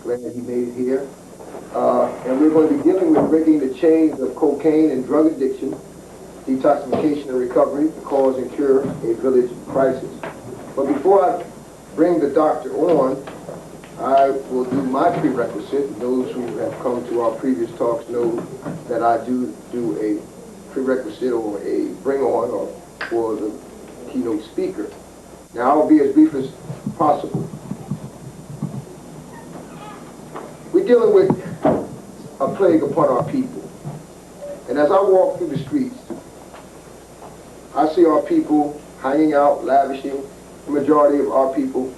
Glad he made it here. And we're going to be dealing with breaking the chains of cocaine and drug addiction, detoxification and recovery, the cause and cure a village crisis. But before I bring the doctor on, I will do my prerequisite. Those who have come to our previous talks know that I do a prerequisite or a bring on for the keynote speaker. Now, I will be as brief as possible. We're dealing with a plague upon our people. And as I walk through the streets, I see our people hanging out, lavishing. The majority of our people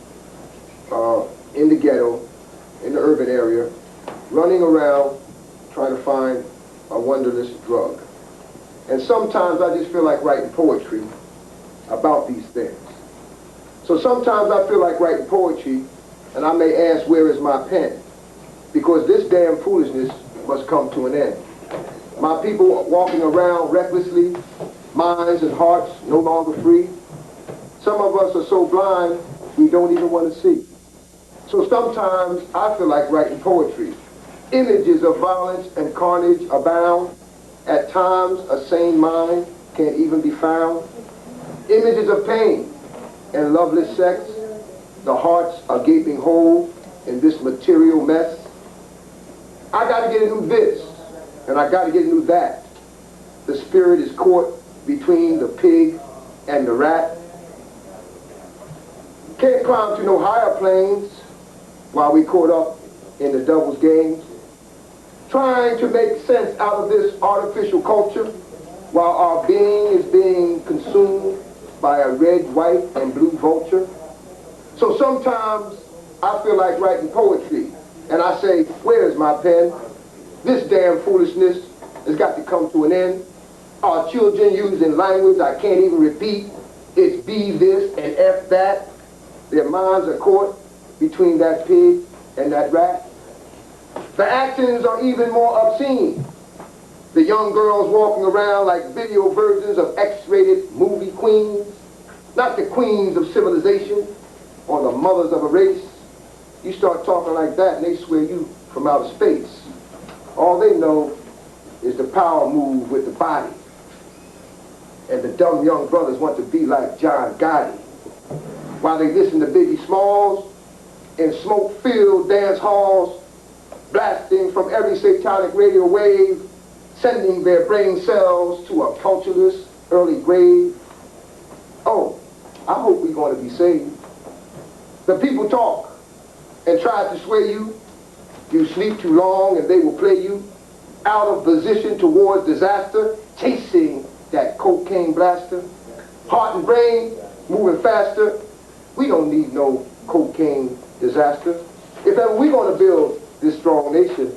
in the ghetto, in the urban area, running around trying to find a wondrous drug. And sometimes I just feel like writing poetry about these things. So sometimes I feel like writing poetry, and I may ask, where is my pen? Because this damn foolishness must come to an end. My people are walking around recklessly, minds and hearts no longer free. Some of us are so blind, we don't even want to see. So sometimes I feel like writing poetry. Images of violence and carnage abound. At times, a sane mind can't even be found. Images of pain and loveless sex. The hearts are gaping whole in this material mess. I got to get into this, and I got to get into that. The spirit is caught between the pig and the rat. Can't climb to no higher planes while we caught up in the devil's games. Trying to make sense out of this artificial culture while our being is being consumed by a red, white, and blue vulture. So sometimes I feel like writing poetry, and I say, where's my pen? This damn foolishness has got to come to an end. Our children using language I can't even repeat. It's B this and F that. Their minds are caught between that pig and that rat. The actions are even more obscene. The young girls walking around like video versions of X-rated movie queens. Not the queens of civilization or the mothers of a race. You start talking like that and they swear you from outer space. All they know is the power move with the body. And the dumb young brothers want to be like John Gotti. While they listen to Biggie Smalls in smoke-filled dance halls, blasting from every satanic radio wave, sending their brain cells to a cultureless early grave. Oh, I hope we're going to be saved. The people talk and try to sway you. You sleep too long and they will play you out of position towards disaster, chasing that cocaine blaster. Heart and brain moving faster. We don't need no cocaine disaster. If ever we're going to build this strong nation,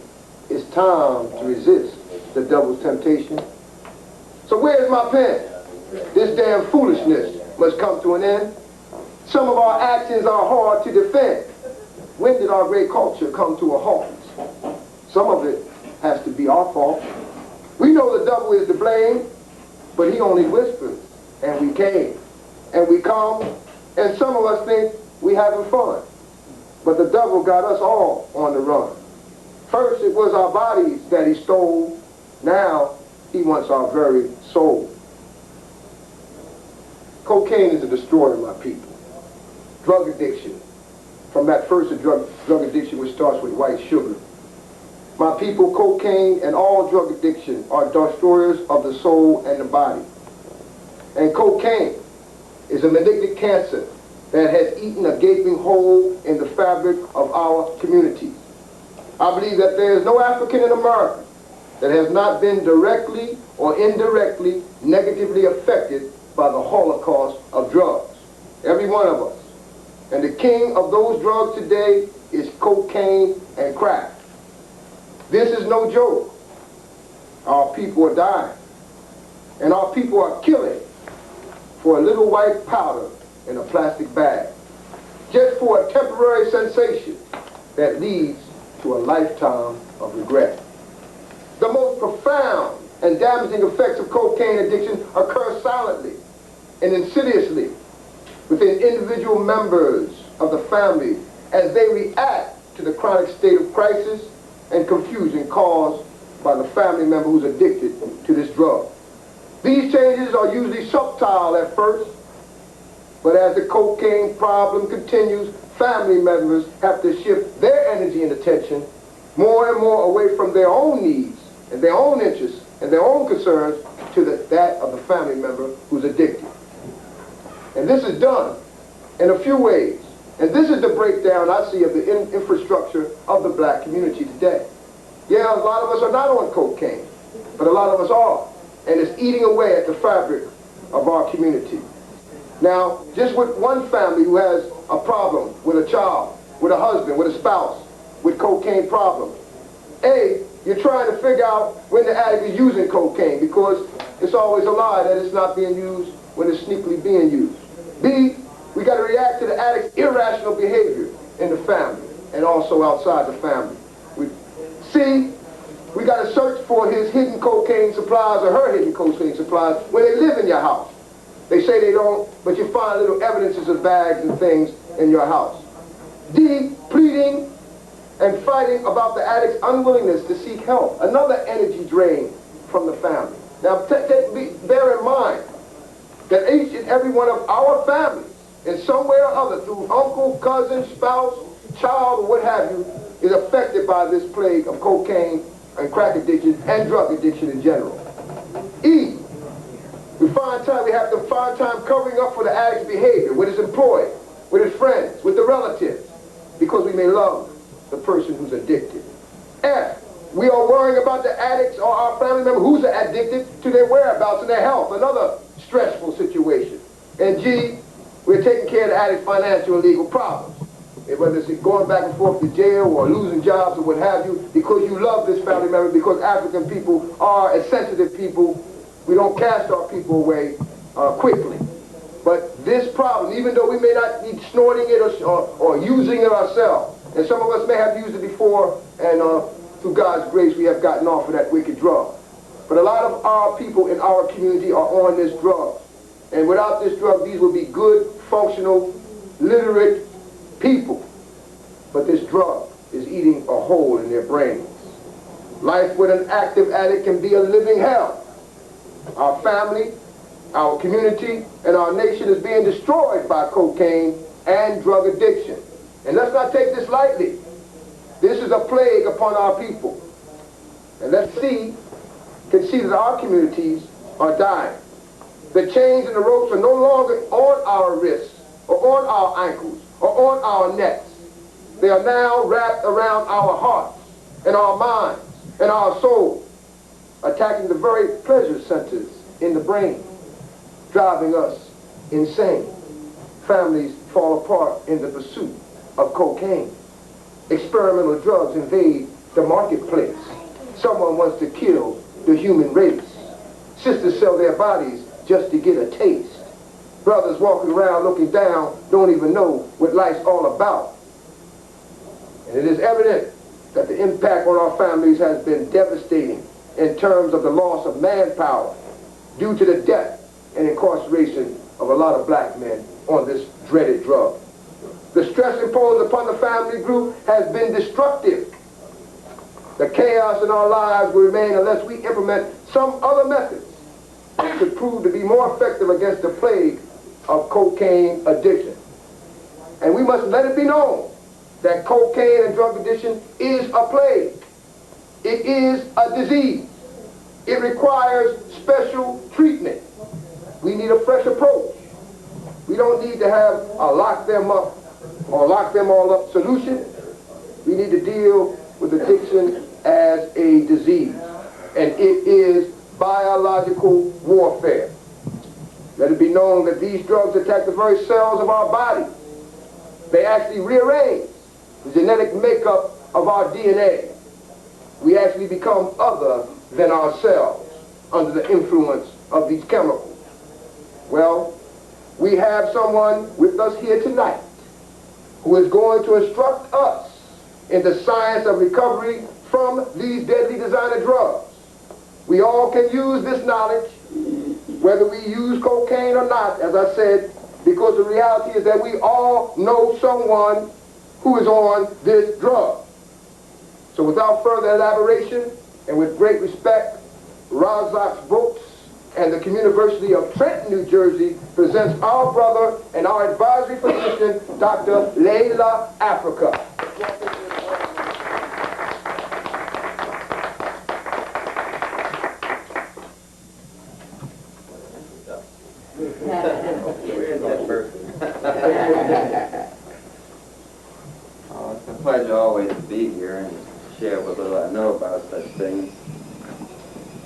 it's time to resist the devil's temptation. So where's my pen? This damn foolishness must come to an end. Some of our actions are hard to defend. When did our great culture come to a halt? Some of it has to be our fault. We know the devil is to blame, but he only whispers, and we came, and we come, and some of us think we having fun. But the devil got us all on the run. First it was our bodies that he stole. Now he wants our very soul. Cocaine is a destroyer, my people. Drug addiction. From that first drug addiction which starts with white sugar. My people, cocaine and all drug addiction are destroyers of the soul and the body. And cocaine is a malignant cancer that has eaten a gaping hole in the fabric of our communities. I believe that there is no African in America that has not been directly or indirectly negatively affected by the Holocaust of drugs. Every one of us. And the king of those drugs today is cocaine and crack. This is no joke. Our people are dying. And our people are killing for a little white powder in a plastic bag. Just for a temporary sensation that leads to a lifetime of regret. The most profound and damaging effects of cocaine addiction occur silently and insidiously within individual members of the family as they react to the chronic state of crisis and confusion caused by the family member who's addicted to this drug. These changes are usually subtle at first, but as the cocaine problem continues, family members have to shift their energy and attention more and more away from their own needs and their own interests and their own concerns to that of the family member who's addicted. And this is done in a few ways. And this is the breakdown I see of the infrastructure of the black community today. Yeah, a lot of us are not on cocaine, but a lot of us are. And it's eating away at the fabric of our community. Now, just with one family who has a problem with a child, with a husband, with a spouse, with cocaine problems, A, you're trying to figure out when the addict is using cocaine, because it's always a lie that it's not being used when it's sneakily being used. B, we got to react to the addict's irrational behavior in the family and also outside the family. C, we got to search for his hidden cocaine supplies or her hidden cocaine supplies when they live in your house. They say they don't, but you find little evidences of bags and things in your house. D, pleading and fighting about the addict's unwillingness to seek help. Another energy drain from the family. Now, bear in mind that each and every one of our families, in some way or other, through uncle, cousin, spouse, child, or what have you, is affected by this plague of cocaine and crack addiction and drug addiction in general. E, we have to find time covering up for the addict's behavior with his employer, with his friends, with the relatives, because we may love the person who's addicted. F, we are worrying about the addicts or our family member who's addicted to their whereabouts and their health, another stressful situation. And G, we're taking care of the addict's financial and legal problems. Whether it's going back and forth to jail or losing jobs or what have you, because you love this family member, because African people are a sensitive people, we don't cast our people away quickly. But this problem, even though we may not be snorting it or using it ourselves, and some of us may have used it before, and through God's grace we have gotten off of that wicked drug. But a lot of our people in our community are on this drug. And without this drug, these will be good, functional, literate people. But this drug is eating a hole in their brains. Life with an active addict can be a living hell. Our family, our community, and our nation is being destroyed by cocaine and drug addiction. And let's not take this lightly. This is a plague upon our people. And let's see that our communities are dying. The chains and the ropes are no longer on our wrists or on our ankles or on our necks. They are now wrapped around our hearts and our minds and our souls, attacking the very pleasure centers in the brain, driving us insane. Families fall apart in the pursuit of cocaine. Experimental drugs invade the marketplace. Someone wants to kill the human race. Sisters sell their bodies just to get a taste. Brothers walking around looking down don't even know what life's all about. And it is evident that the impact on our families has been devastating in terms of the loss of manpower due to the death and incarceration of a lot of black men on this dreaded drug. The stress imposed upon the family group has been destructive. The chaos in our lives will remain unless we implement some other methods that could prove to be more effective against the plague of cocaine addiction. And we must let it be known that cocaine and drug addiction is a plague. It is a disease. It requires special treatment. We need a fresh approach. We don't need to have a lock them up or lock them all up solution. We need to deal with addiction as a disease. And it is biological warfare. Let it be known that these drugs attack the very cells of our body. They actually rearrange the genetic makeup of our DNA. We actually become other than ourselves under the influence of these chemicals. Well, we have someone with us here tonight who is going to instruct us in the science of recovery from these deadly designer drugs. We all can use this knowledge, whether we use cocaine or not, as I said, because the reality is that we all know someone who is on this drug. So without further elaboration and with great respect, Razak's Books and the University of Trenton, New Jersey presents our brother and our advisory physician, Dr. Llaila, Afrika. Oh, it's a pleasure always to be here and share what little I know about such things.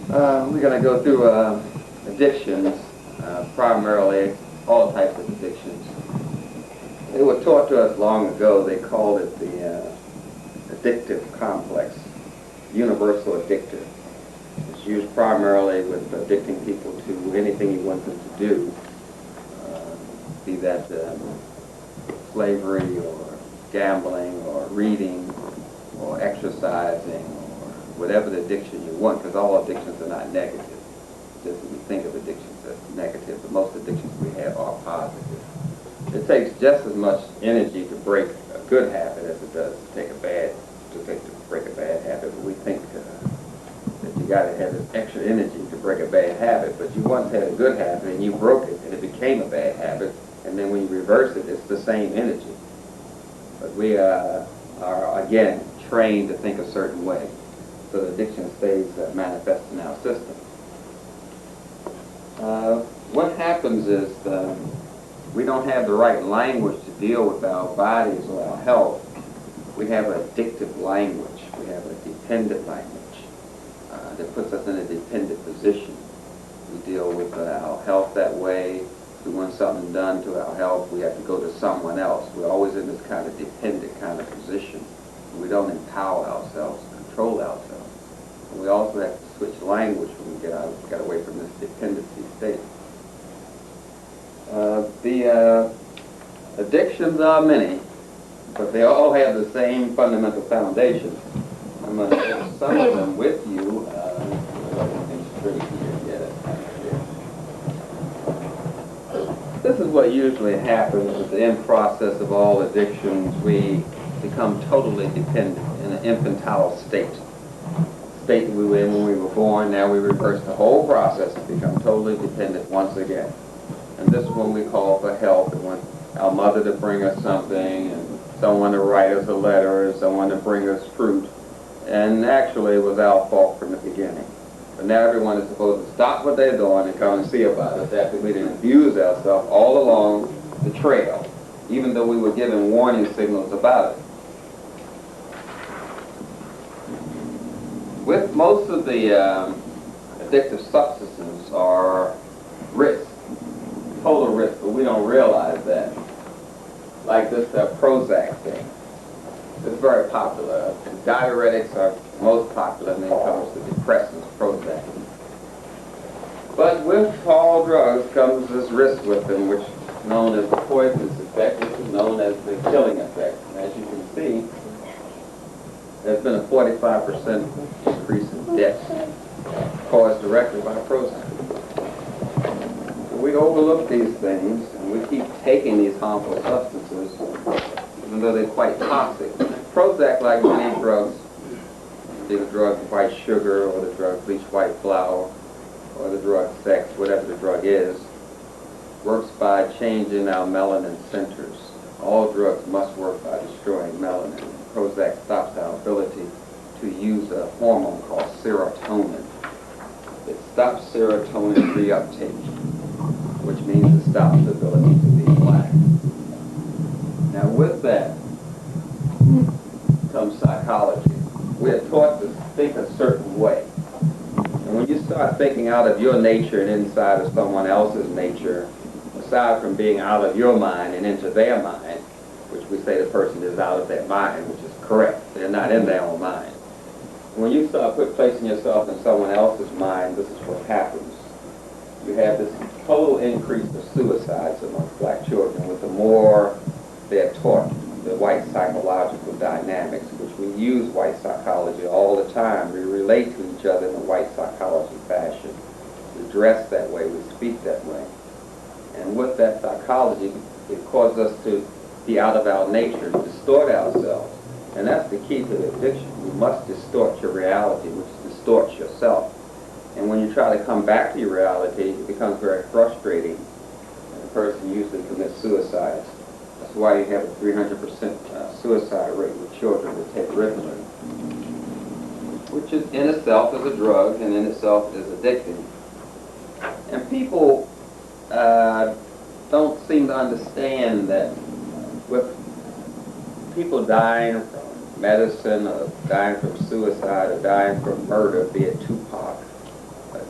We're going to go through addictions, primarily all types of addictions. It was taught to us long ago. They called it the addictive complex, universal addictive. It's used primarily with addicting people to anything you want them to do, be that slavery or gambling or reading or exercising or whatever the addiction you want, because all addictions are not negative. Just when you think of addictions as negative, but most addictions we have are positive. It takes just as much energy to break a good habit as it does to break a bad habit. But we think that you got to have this extra energy to break a bad habit, but you once had a good habit and you broke it and it became a bad habit, and then when you reverse it, it's the same energy. But we are again trained to think a certain way, so the addiction stays manifest in our system. What happens is we don't have the right language to deal with our bodies or our health. We have an addictive language. We have a dependent language that puts us in a dependent position. We deal with our health that way. If we want something done to our health, we have to go to someone else. We're always in this kind of dependent kind of position. We don't empower ourselves, control ourselves. And we also have to switch language when we get away from this dependency state. The addictions are many, but they all have the same fundamental foundation. I'm going to share some of them with you. This is what usually happens at the end process of all addictions. We become totally dependent in an infantile state that we were in when we were born. Now we reverse the whole process and become totally dependent once again. And this is when we call for help, and want our mother to bring us something, and someone to write us a letter, and someone to bring us fruit. And actually it was our fault from the beginning. But now everyone is supposed to stop what they're doing and come and see about us after we didn't abuse ourselves all along the trail, even though we were given warning signals about it. With most of the addictive substances are risk, total risk, but we don't realize that. Like this Prozac thing. It's very popular. Diuretics are most popular, and then comes the depressants, Prozac. But with all drugs comes this risk with them, which is known as the poisonous effect, which is known as the killing effect. And as you can see, there's been a 45% increase in deaths caused directly by Prozac. So we overlook these things, and we keep taking these harmful substances, even though they're quite toxic. Prozac, like many drugs, be the drug white sugar, or the drug bleach white flour, or the drug sex, whatever the drug is, works by changing our melanin centers. All drugs must work by destroying melanin. Prozac stops our ability to use a hormone called serotonin. It stops serotonin reuptake, which means it stops the ability to be black. Now with that comes psychology. We are taught to think a certain way. And when you start thinking out of your nature and inside of someone else's nature, aside from being out of your mind and into their mind, which we say the person is out of their mind, which is correct. They're not in their own mind. When you start placing yourself in someone else's mind, this is what happens. You have this total increase of suicides amongst black children with the more they're taught the white psychological dynamics, which we use white psychology all the time. We relate to each other in a white psychology fashion. We dress that way, we speak that way. And with that psychology, it causes us to be out of our nature, distort ourselves. And that's the key to the addiction. You must distort your reality, which distorts yourself. And when you try to come back to your reality, it becomes very frustrating. And the person usually commits suicide. That's why you have a 300% suicide rate with children that take Ritalin, which is in itself is a drug and in itself is addicting. And people don't seem to understand that with people dying from medicine or dying from suicide or dying from murder, be it Tupac,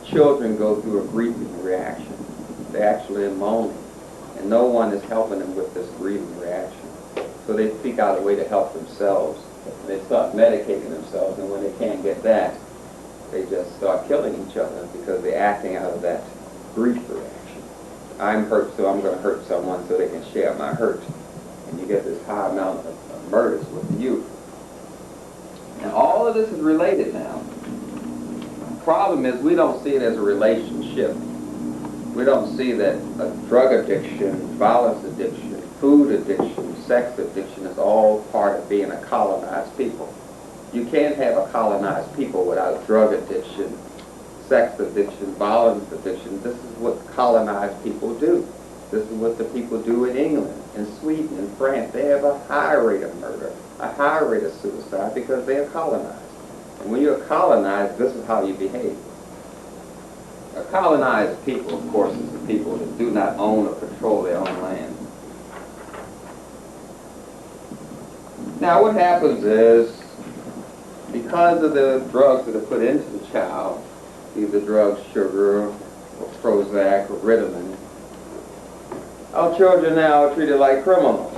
children go through a grieving reaction. They're actually moaning, and no one is helping them with this grieving reaction. So they seek out a way to help themselves. They start medicating themselves, and when they can't get that, they just start killing each other because they're acting out of that grief reaction. I'm hurt, so I'm going to hurt someone so they can share my hurt. And you get this high amount of murders with the youth. And all of this is related now. The problem is we don't see it as a relationship. We don't see that a drug addiction, violence addiction, food addiction, sex addiction is all part of being a colonized people. You can't have a colonized people without drug addiction, sex addiction, violence addiction. This is what colonized people do. This is what the people do in England, in Sweden, in France. They have a high rate of murder, a high rate of suicide because they are colonized. And when you're colonized, this is how you behave. A colonized people, of course, is the people that do not own or control their own land. Now what happens is, because of the drugs that are put into the child, either drugs, sugar, or Prozac, or Ritalin, our children now are treated like criminals.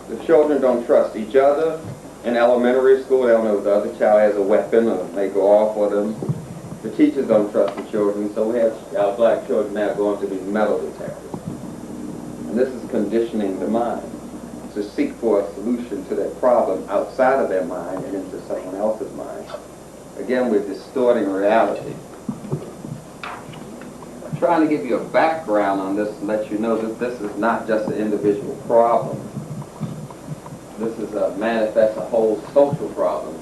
The children don't trust each other. In elementary school, they don't know if the other child has a weapon or may go off for them. The teachers don't trust the children, so we have our black children now going to be metal detectors. And this is conditioning the mind to seek for a solution to that problem outside of their mind and into someone else's mind. Again, we're distorting reality. I'm trying to give you a background on this and let you know that this is not just an individual problem. This is manifests a whole social problem.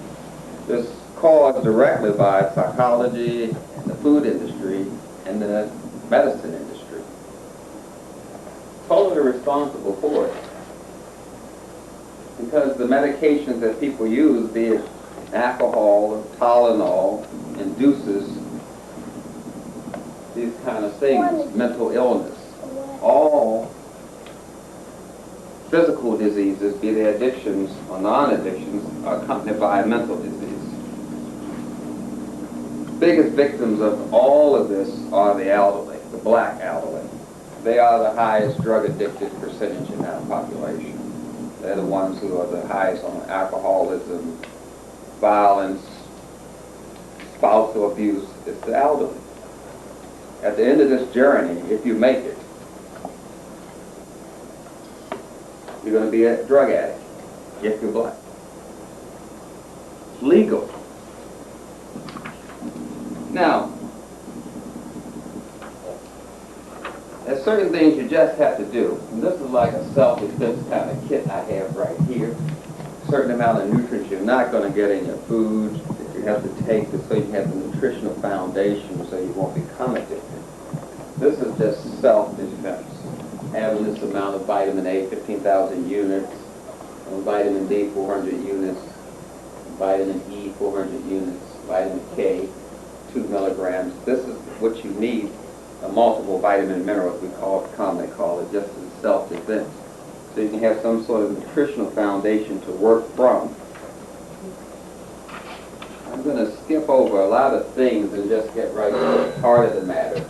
This caused directly by psychology, and the food industry, and the medicine industry. Totally responsible for it. Because the medications that people use, be it alcohol or Tylenol, induces these kind of things, mental illness. All physical diseases, be they addictions or non-addictions, are accompanied by a mental disease. Biggest victims of all of this are the elderly, the black elderly. They are the highest drug-addicted percentage in our population. They're the ones who are the highest on alcoholism, violence, spousal abuse. It's the elderly. At the end of this journey, if you make it, you're going to be a drug addict if you're black. It's legal. Now, there's certain things you just have to do. And this is like a self-defense kind of kit I have right here. A certain amount of nutrients you're not going to get in your food that you have to take so you have the nutritional foundation so you won't become addicted. This is just self-defense. Having this amount of vitamin A, 15,000 units, and vitamin D, 400 units, vitamin E, 400 units, vitamin K, 2 milligrams. This is what you need, a multiple vitamin minerals, we commonly call it, just as self-defense. So you can have some sort of nutritional foundation to work from. I'm going to skip over a lot of things and just get right to the heart of the matter.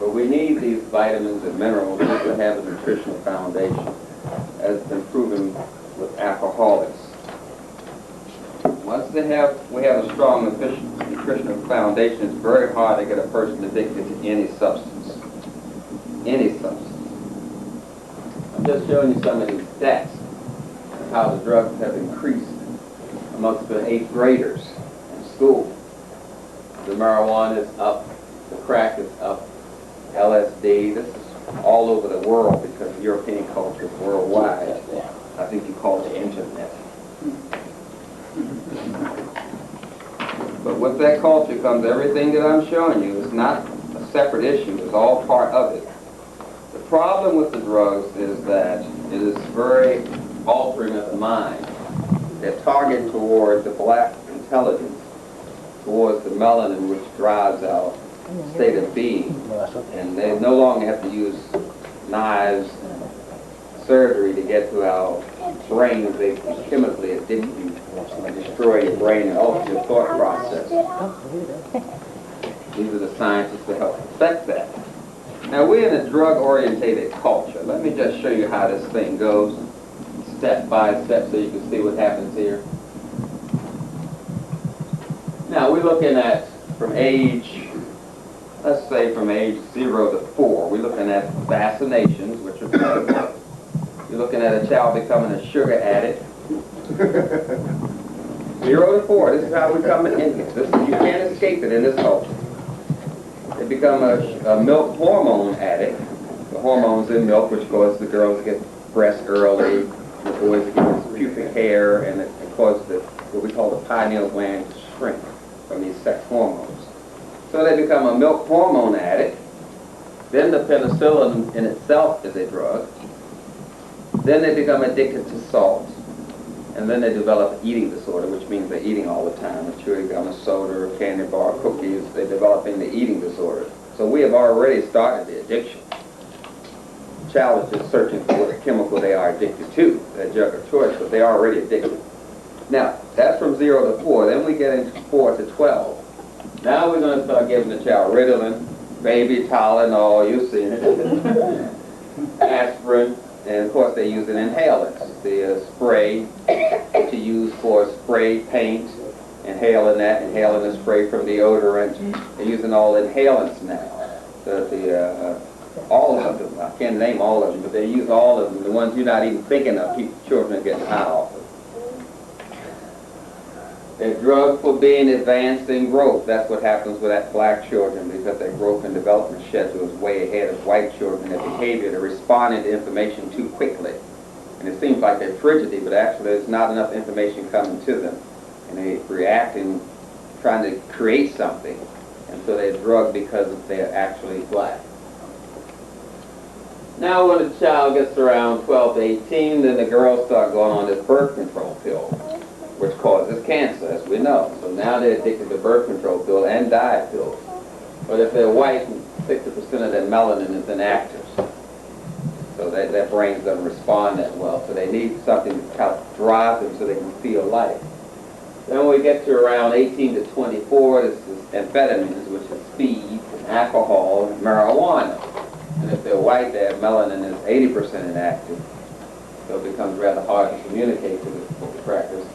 But we need these vitamins and minerals to have a nutritional foundation, as has been proven with alcoholics. Once we have a strong nutritional foundation, it's very hard to get a person addicted to any substance. Any substance. I'm just showing you some of these stats of how the drugs have increased amongst the 8th graders in school. The marijuana is up, the crack is up, LSD, this is all over the world because European culture is worldwide. I think you call it the internet. But with that culture comes everything that I'm showing you. It's not a separate issue. It's all part of it. The problem with the drugs is that it is very altering of the mind. They're targeted towards the black intelligence, towards the melanin which drives our state of being. And they no longer have to use knives and surgery to get to our brains. They chemically addict you and destroy your brain and alter your thought process. These are the scientists that help affect that. Now, we're in a drug-orientated culture. Let me just show you how this thing goes, step by step, so you can see what happens here. Now, we're looking at from age, let's say from age 0 to 4, we're looking at vaccinations, which are medical. You're looking at a child becoming a sugar addict. 0 to 4, this is how we come in here. You can't escape it in this culture. They become a milk hormone addict. The hormones in milk, which causes the girls to get breasts early, the boys to get pubic hair, and it causes what we call the pineal gland to shrink from these sex hormones. So they become a milk hormone addict. Then the penicillin in itself is a drug. Then they become addicted to salt. And then they develop eating disorder, which means they're eating all the time. A chewing gum, a soda, a candy bar, cookies. They're developing the eating disorder. So we have already started the addiction. The child is just searching for what chemical they are addicted to, that drug of choice, but they're already addicted. Now, that's from 0 to 4. Then we get into 4 to 12. Now we're going to start giving the child Ritalin, baby Tylenol, you've seen it, aspirin, and of course they use an inhalant. The spray to use for spray paint, inhaling the spray from deodorant. They're using all inhalants now. All of them, I can't name all of them, but they use all of them. The ones you're not even thinking of, children are getting high off of. They're drugged for being advanced in growth. That's what happens with that black children, because their growth and development schedule is way ahead of white children. Their behavior, they're responding to information too quickly. And it seems like they're frigidity, but actually there's not enough information coming to them. And they react in trying to create something. And so they're drugged because they're actually black. Now when a child gets around 12 to 18, then the girls start going on this birth control pill, which causes cancer, as we know. So now they're addicted to birth control pill and diet pills. But if they're white, 60% of their melanin is inactive. So their brains don't respond that well. So they need something to help drive them so they can feel life. Then when we get to around 18 to 24, this is amphetamines, which is speed, alcohol, and marijuana. And if they're white, their melanin is 80% inactive. So it becomes rather hard to communicate to the crackers.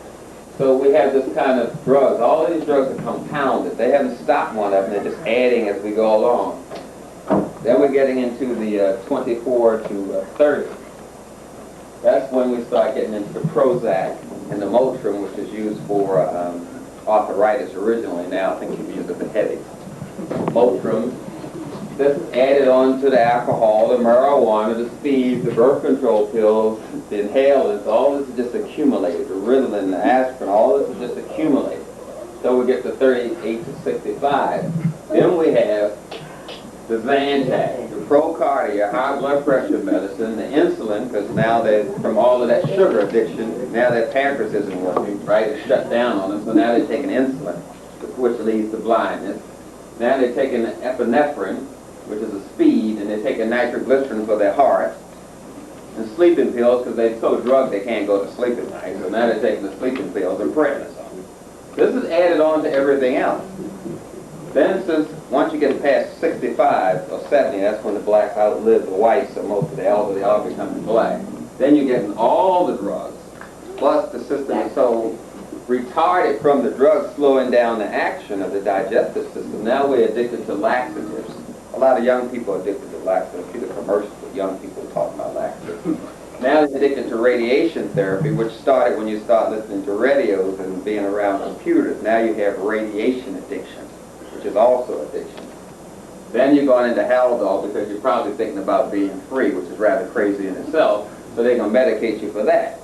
So we have this kind of drugs. All of these drugs are compounded. They haven't stopped one of them. They're just adding as we go along. Then we're getting into the 24 to 30. That's when we start getting into the Prozac and the Motrin, which is used for arthritis originally. Now I think you use it for headaches. Motrin. This is added on to the alcohol, the marijuana, the speed, the birth control pills, the inhalants. All this is just accumulated. The Ritalin, the aspirin, all this is just accumulated. So we get to 38 to 65. Then we have the Zantac, the Procardia, high blood pressure medicine, the insulin, because now they, from all of that sugar addiction, now their pancreas isn't working, right? It's shut down on them, so now they're taking insulin, which leads to blindness. Now they're taking epinephrine, which is a speed, and they're taking nitroglycerin for their heart, and sleeping pills, because they're so drugged they can't go to sleep at night, so now they're taking the sleeping pills and prednisone. This is added on to everything else. Then since once you get past 65 or 70, that's when the blacks outlive the whites, so most of the elderly are becoming black. Then you're getting all the drugs, plus the system is so retarded from the drugs slowing down the action of the digestive system. Now we're addicted to laxatives. A lot of young people are addicted to laxatives. See the commercials with young people talking about laxatives. Now they're addicted to radiation therapy, which started when you start listening to radios and being around computers. Now you have radiation addiction, which is also addiction. Then you're going into Haldol because you're probably thinking about being free, which is rather crazy in itself. So they're going to medicate you for that.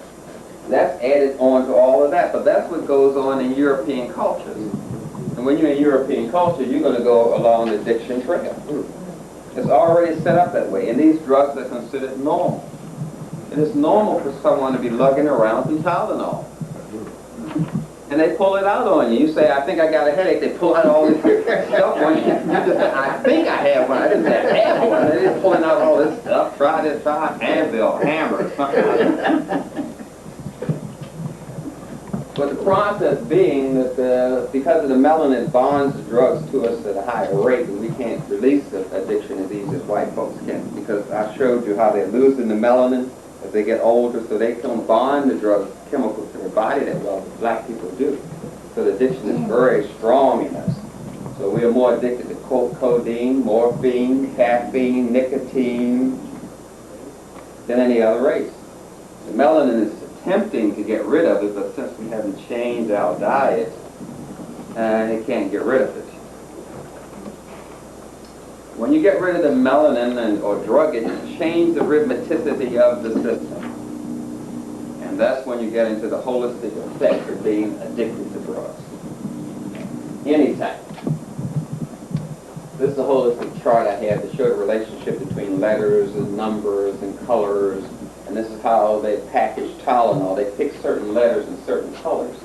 That's added on to all of that, but that's what goes on in European cultures. And when you're in European culture, you're going to go along the addiction trail. It's already set up that way, and these drugs are considered normal. And it's normal for someone to be lugging around some Tylenol. And they pull it out on you. You say, I think I got a headache. They pull out all this stuff on you. You just say, I think I have one. I didn't say I have one. They're just pulling out all this stuff. Try this, try Anvil, hammer, something like that. But the process being that because of the melanin bonds the drugs to us at a higher rate, and we can't release the addiction as easy as white folks can. Because I showed you how they're losing the melanin as they get older, so they can bond the drug chemicals to their body that well as black people do. So the addiction is very strong in us. So we are more addicted to codeine, morphine, caffeine, nicotine than any other race. The melanin is attempting to get rid of it, but since we haven't changed our diet, it can't get rid of it. When you get rid of the melanin or drug it, you change the rhythmicity of the system. And that's when you get into the holistic effect of being addicted to drugs. Any type. This is a holistic chart I had to show the relationship between letters and numbers and colors. And this is how they package Tylenol. They pick certain letters and certain colors.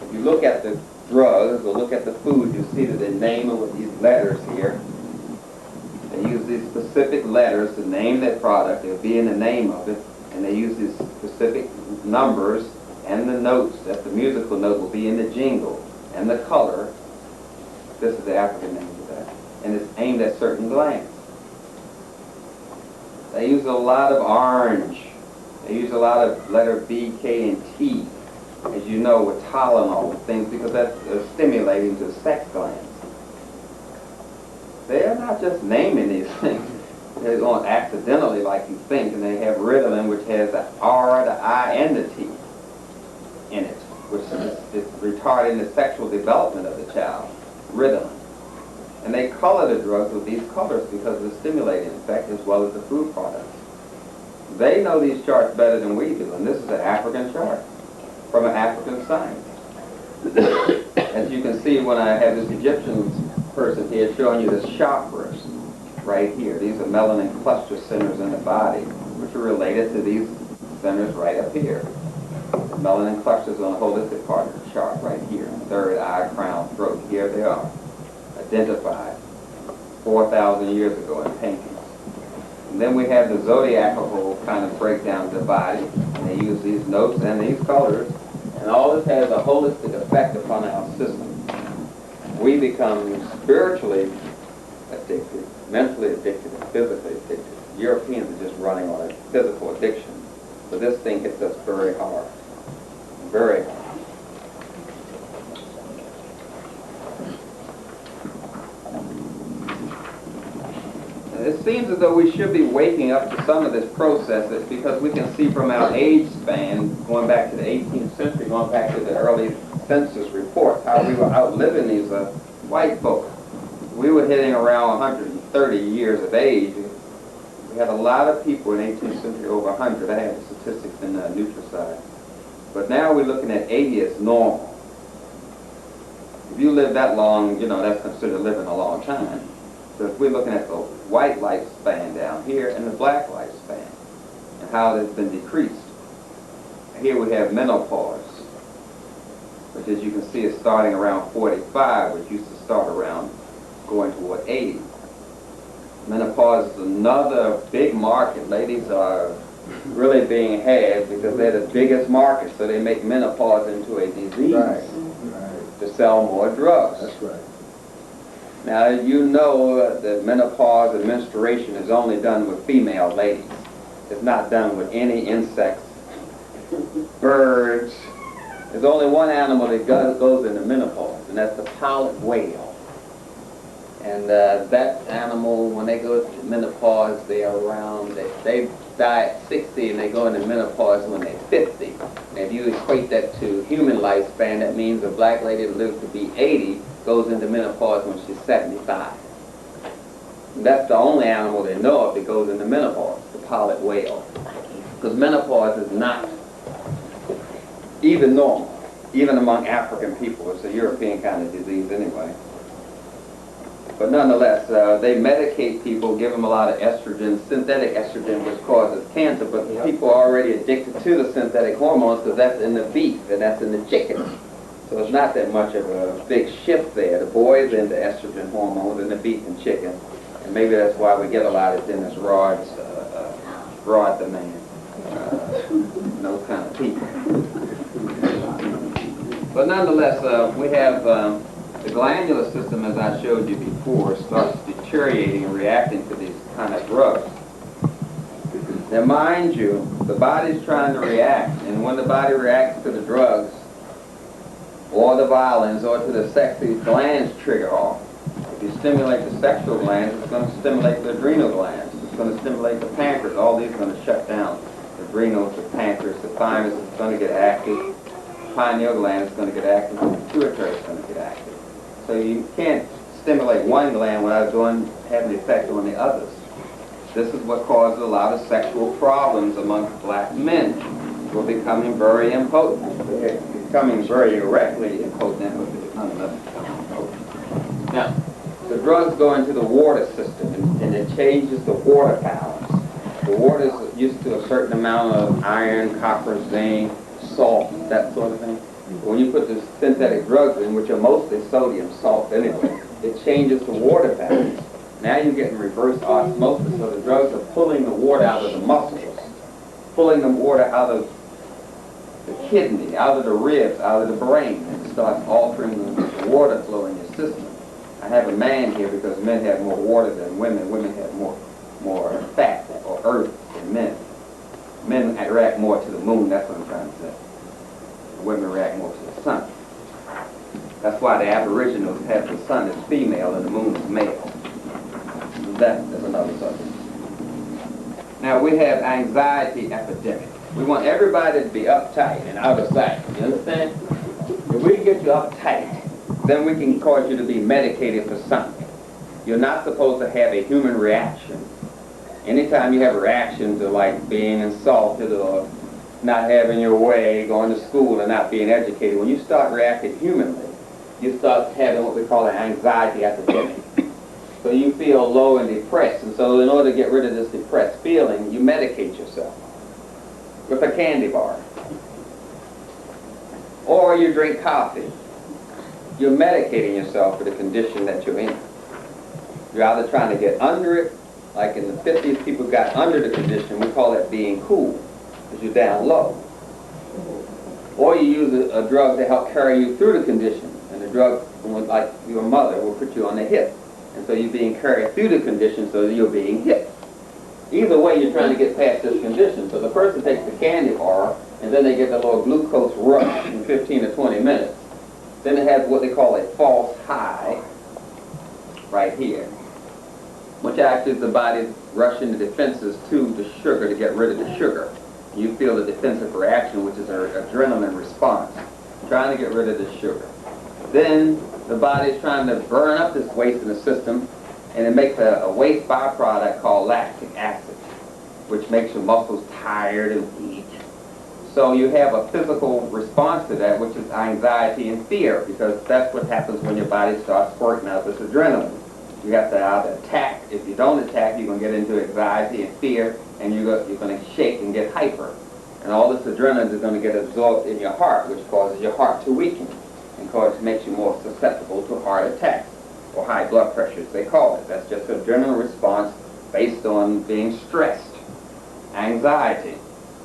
If you look at the drugs or look at the food, you see that they name it with these letters here. They use these specific letters to name their product. They'll be in the name of it. And they use these specific numbers and the notes, that the musical note will be in the jingle. And the color, this is the African name of that. And it's aimed at certain glands. They use a lot of orange. They use a lot of letter B, K, and T, as you know, with Tylenol and things, because that's stimulating to the sex glands. They're not just naming these things. They're going accidentally like you think, and they have Ritalin, which has the R, the I, and the T in it, which is retarding the sexual development of the child. Ritalin. And they color the drugs with these colors because of the stimulating effect as well as the food products. They know these charts better than we do, and this is an African chart from an African science. As you can see when I have this Egyptian person here showing you the chakras right here. These are melanin cluster centers in the body, which are related to these centers right up here. The melanin clusters on the holistic part of the chart right here. Third eye, crown, throat. Here they are. Identified 4,000 years ago in paintings. And then we have the zodiacal kind of breakdown of the body, and they use these notes and these colors, and all this has a holistic effect upon our system. We become spiritually addicted, mentally addicted, and physically addicted. Europeans are just running on a physical addiction, so this thing hits us very hard, very hard. It seems as though we should be waking up to some of this processes because we can see from our age span, going back to the 18th century, going back to the early census reports, how we were outliving these white folk. We were hitting around 130 years of age. We had a lot of people in the 18th century over 100. I have the statistics in Nutricide. But now we're looking at 80 as normal. If you live that long, you know, that's considered living a long time. So if we're looking at the white lifespan down here and the black lifespan and how it's been decreased. Here we have menopause, which as you can see is starting around 45, which used to start around going toward 80. Menopause is another big market. Ladies are really being had because they're the biggest market, so they make menopause into a disease to sell more drugs. That's right. Now, you know that menopause and menstruation is only done with female ladies. It's not done with any insects, birds. There's only one animal that goes into menopause, and that's the pilot whale. And that animal, when they go to menopause, they are around, they die at 60 and they go into menopause when they're 50. And if you equate that to human lifespan, that means a black lady that lives to be 80 goes into menopause when she's 75. And that's the only animal they know of that goes into menopause, the pilot whale. Because menopause is not even normal, even among African people. It's a European kind of disease anyway. But nonetheless, they medicate people, give them a lot of estrogen, synthetic estrogen, which causes cancer, but people are already addicted to the synthetic hormones because that's in the beef and that's in the chicken. So it's not that much of a big shift there. The boys into estrogen hormones in the beef and chicken, and maybe that's why we get a lot of Dennis Rod's, Rod the man, those kind of people. But nonetheless, we have the glandular system, as I showed you before, starts deteriorating and reacting to these kind of drugs. Now mind you, the body's trying to react, and when the body reacts to the drugs, or the violence, or to the sex, these glands trigger off. If you stimulate the sexual glands, it's going to stimulate the adrenal glands. It's going to stimulate the pancreas. All these are going to shut down. The adrenals, the pancreas, the thymus is going to get active. Pineal gland is going to get active. The pituitary is going to get active. So you can't stimulate one gland without having an effect on the others. This is what causes a lot of sexual problems among black men. We're becoming very impotent. They're becoming very erectly impotent, but there's not enough to become impotent. Now, the drugs go into the water system, and it changes the water balance. The water is used to a certain amount of iron, copper, zinc, salt, that sort of thing. When you put the synthetic drugs in, which are mostly sodium salt anyway, it changes the water balance. Now you're getting reverse osmosis, so the drugs are pulling the water out of the muscles, pulling the water out of the kidney, out of the ribs, out of the brain, and it starts altering the water flow in your system. I have a man here because men have more water than women. Women have more fat or earth than men. Men react more to the moon, that's what I'm trying to say. Women react more to the sun. That's why the aboriginals have the sun as female and the moon is male. That is another subject. Now we have anxiety epidemic. We want everybody to be uptight and out of sight. You understand? If we can get you uptight, then we can cause you to be medicated for something. You're not supposed to have a human reaction. Anytime you have a reaction to like being insulted or not having your way, going to school and not being educated, when you start reacting humanly, you start having what we call an anxiety epidemic. So you feel low and depressed, and so in order to get rid of this depressed feeling, you medicate yourself with a candy bar. Or you drink coffee. You're medicating yourself for the condition that you're in. You're either trying to get under it, like in the 50s people got under the condition, we call that being cool, because you're down low. Or you use a drug to help carry you through the condition, and the drug, like your mother, will put you on the hip. And so you're being carried through the condition so that you're being hit. Either way, you're trying to get past this condition. So the person takes the candy bar, and then they get the little glucose rush in 15 to 20 minutes. Then they have what they call a false high, right here, which actually is the body's rushing the defenses to the sugar to get rid of the sugar. You feel the defensive reaction, which is an adrenaline response, trying to get rid of the sugar. Then the body's trying to burn up this waste in the system, and it makes a waste byproduct called lactic acid, which makes your muscles tired and weak. So you have a physical response to that, which is anxiety and fear, because that's what happens when your body starts squirting out this adrenaline. You have to either attack. If you don't attack, you're going to get into anxiety and fear, and you're going to shake and get hyper. And all this adrenaline is going to get absorbed in your heart, which causes your heart to weaken, and makes you more susceptible to heart attacks, or high blood pressure, as they call it. That's just an adrenaline response based on being stressed. Anxiety.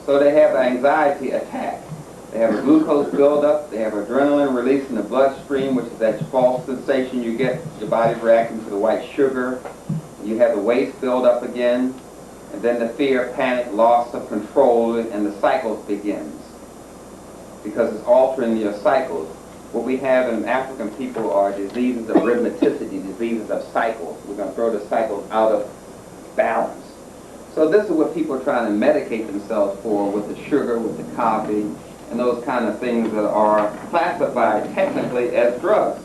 So they have an anxiety attack. They have a glucose buildup, they have adrenaline release in the bloodstream, which is that false sensation you get, your body's reacting to the white sugar. You have the waste buildup again, and then the fear, panic, loss of control, and the cycle begins. Because it's altering your cycles. What we have in African people are diseases of rhythmicity, diseases of cycles. We're going to throw the cycles out of balance. So this is what people are trying to medicate themselves for with the sugar, with the coffee, and those kind of things that are classified technically as drugs.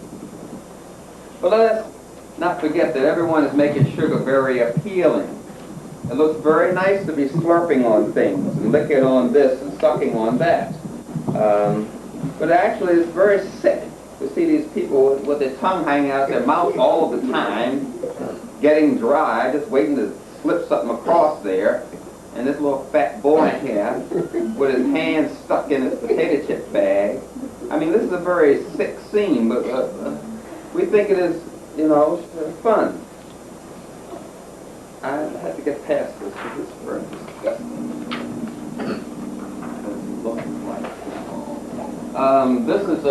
But let's not forget that everyone is making sugar very appealing. It looks very nice to be slurping on things and licking on this and sucking on that. But actually it's very sick to see these people with their tongue hanging out their mouth all the time, getting dry, just waiting to slip something across there. And this little fat boy here with his hands stuck in his potato chip bag. I mean, this is a very sick scene, but we think it is, you know, fun. I have to get past this because it's very disgusting. This is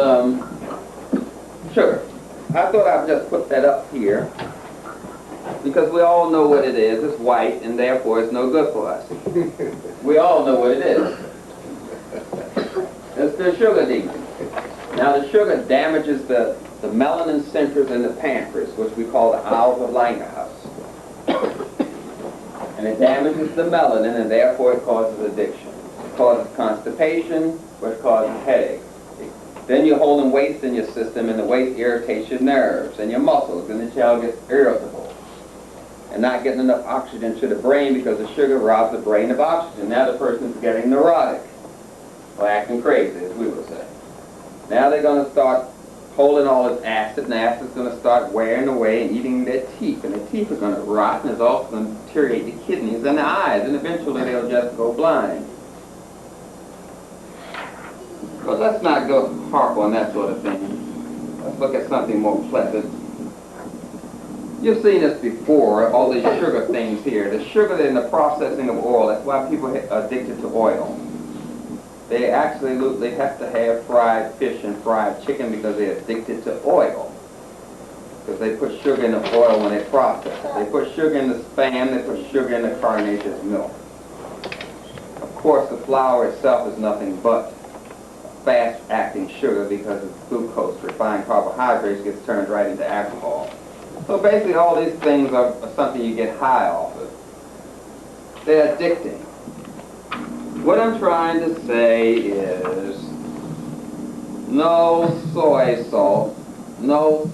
sugar. I thought I'd just put that up here because we all know what it is. It's white, and therefore it's no good for us. We all know what it is. It's the sugar demon. Now the sugar damages the melanin centers in the pancreas, which we call the Owls of Langerhans. And it damages the melanin, and therefore it causes addiction. It causes constipation, which causes headache. Then you're holding waste in your system, and the waste irritates your nerves and your muscles, and the child gets irritable. And not getting enough oxygen to the brain because the sugar robs the brain of oxygen. Now the person's getting neurotic, or acting crazy, as we would say. Now they're going to start holding all this acid, and the acid's going to start wearing away and eating their teeth, and the teeth are going to rot, and it's also going to deteriorate the kidneys and the eyes, and eventually they'll just go blind. But let's not go harp on that sort of thing. Let's look at something more pleasant. You've seen this before, all these sugar things here. The sugar in the processing of oil, that's why people are addicted to oil. They absolutely have to have fried fish and fried chicken because they're addicted to oil. Because they put sugar in the oil when they process it. They put sugar in the Spam, they put sugar in the carbonaceous milk. Of course, the flour itself is nothing but fast-acting sugar because it's glucose, refined carbohydrates, gets turned right into alcohol. So basically all these things are something you get high off of. They're addicting. What I'm trying to say is no soy salt, no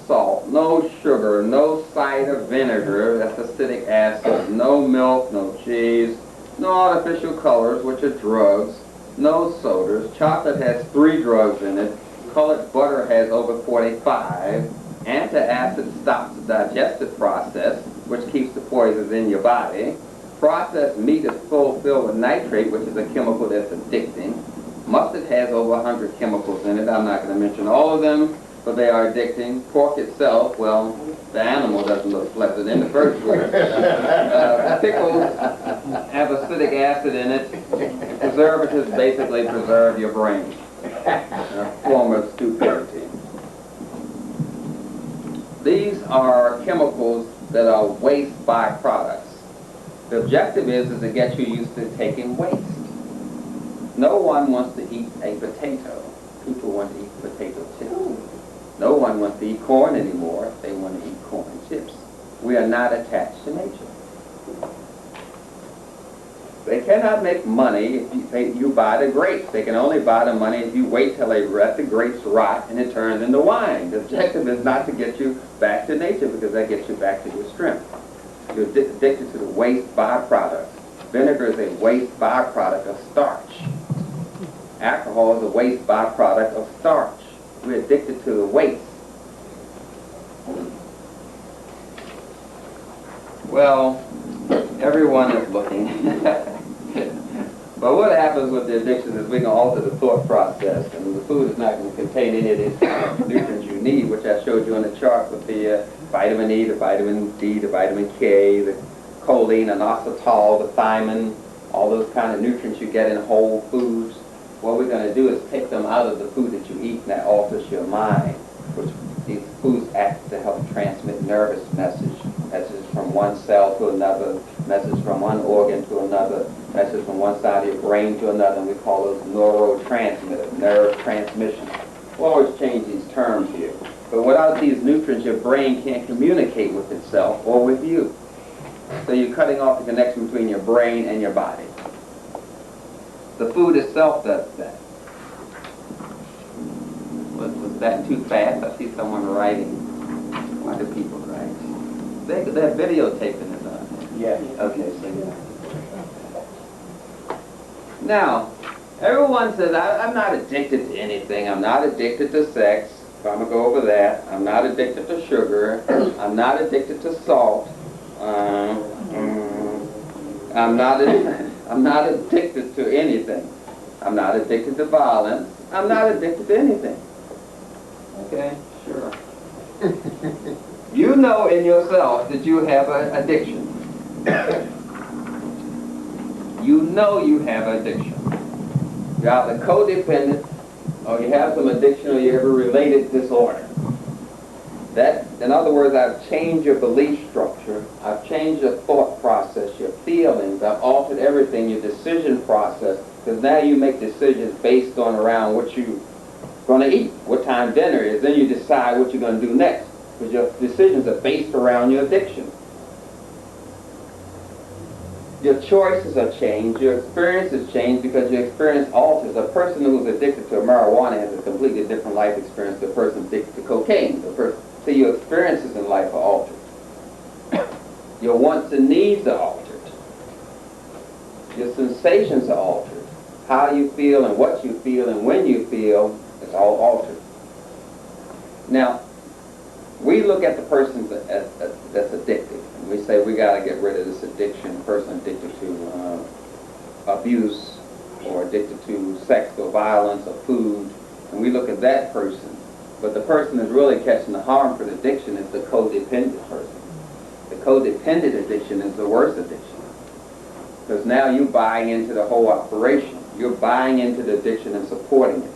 sugar, no cider vinegar, that's acidic acid, no milk, no cheese, no artificial colors, which are drugs, no sodas. Chocolate has 3 drugs in it. Colored butter has over 45. Antacid stops the digestive process, which keeps the poisons in your body. Processed meat is filled with nitrate, which is a chemical that's addicting. Mustard has over 100 chemicals in it. I'm not going to mention all of them, but they are addicting. Pork itself, well, the animal doesn't look pleasant in the first place. Pickles have acidic acid in it. Preservatives basically preserve your brain. A form of stupidity. These are chemicals that are waste byproducts. The objective is to get you used to taking waste. No one wants to eat a potato. People want to eat potato chips. No one wants to eat corn anymore. They want to eat corn and chips. We are not attached to nature. They cannot make money if you buy the grapes. They can only buy the money if you wait till they let the grapes rot and it turns into wine. The objective is not to get you back to nature because that gets you back to your strength. You're addicted to the waste byproduct. Vinegar is a waste byproduct of starch. Alcohol is a waste byproduct of starch. We're addicted to the waste. Well, everyone is looking. But what happens with the addiction is we can alter the thought process, and the food is not going to contain any of these nutrients you need, which I showed you on the chart with the vitamin E, the vitamin D, the vitamin K, the choline, inositol, the thiamine, all those kind of nutrients you get in whole foods. What we're going to do is take them out of the food that you eat, and that alters your mind, which these foods act to help transmit nervous messages from one cell to another, messages from one organ to another, messages from one side of your brain to another, and we call those neurotransmitters, nerve transmission. We'll always change these terms here. But without these nutrients, your brain can't communicate with itself or with you. So you're cutting off the connection between your brain and your body. The food itself does that. Was that too fast? I see someone writing. Why do people write? They're videotaping it, aren't they? Yeah. Okay, so now, everyone says, I'm not addicted to anything. I'm not addicted to sex. So I'm going to go over that. I'm not addicted to sugar. I'm not addicted to salt. I'm not addicted to anything. I'm not addicted to violence. I'm not addicted to anything. Okay, sure. You know in yourself that you have an addiction. You know you have addiction. You're either codependent, or you have some addiction, or you have a related disorder. That, in other words, I've changed your belief structure. I've changed your thought process, your feelings. I've altered everything, your decision process, because now you make decisions based on around what you're going to eat, what time dinner is. Then you decide what you're going to do next, because your decisions are based around your addiction. Your choices are changed, your experiences change because your experience alters. A person who's addicted to marijuana has a completely different life experience than a person addicted to cocaine. So your experiences in life are altered. Your wants and needs are altered. Your sensations are altered. How you feel and what you feel and when you feel is all altered. Now, we look at the person that's addicted, and we say we got to get rid of this addiction, person addicted to abuse, or addicted to sex or violence or food, and we look at that person. But the person that's really catching the harm for the addiction is the codependent person. The codependent addiction is the worst addiction, because now you're buying into the whole operation. You're buying into the addiction and supporting it.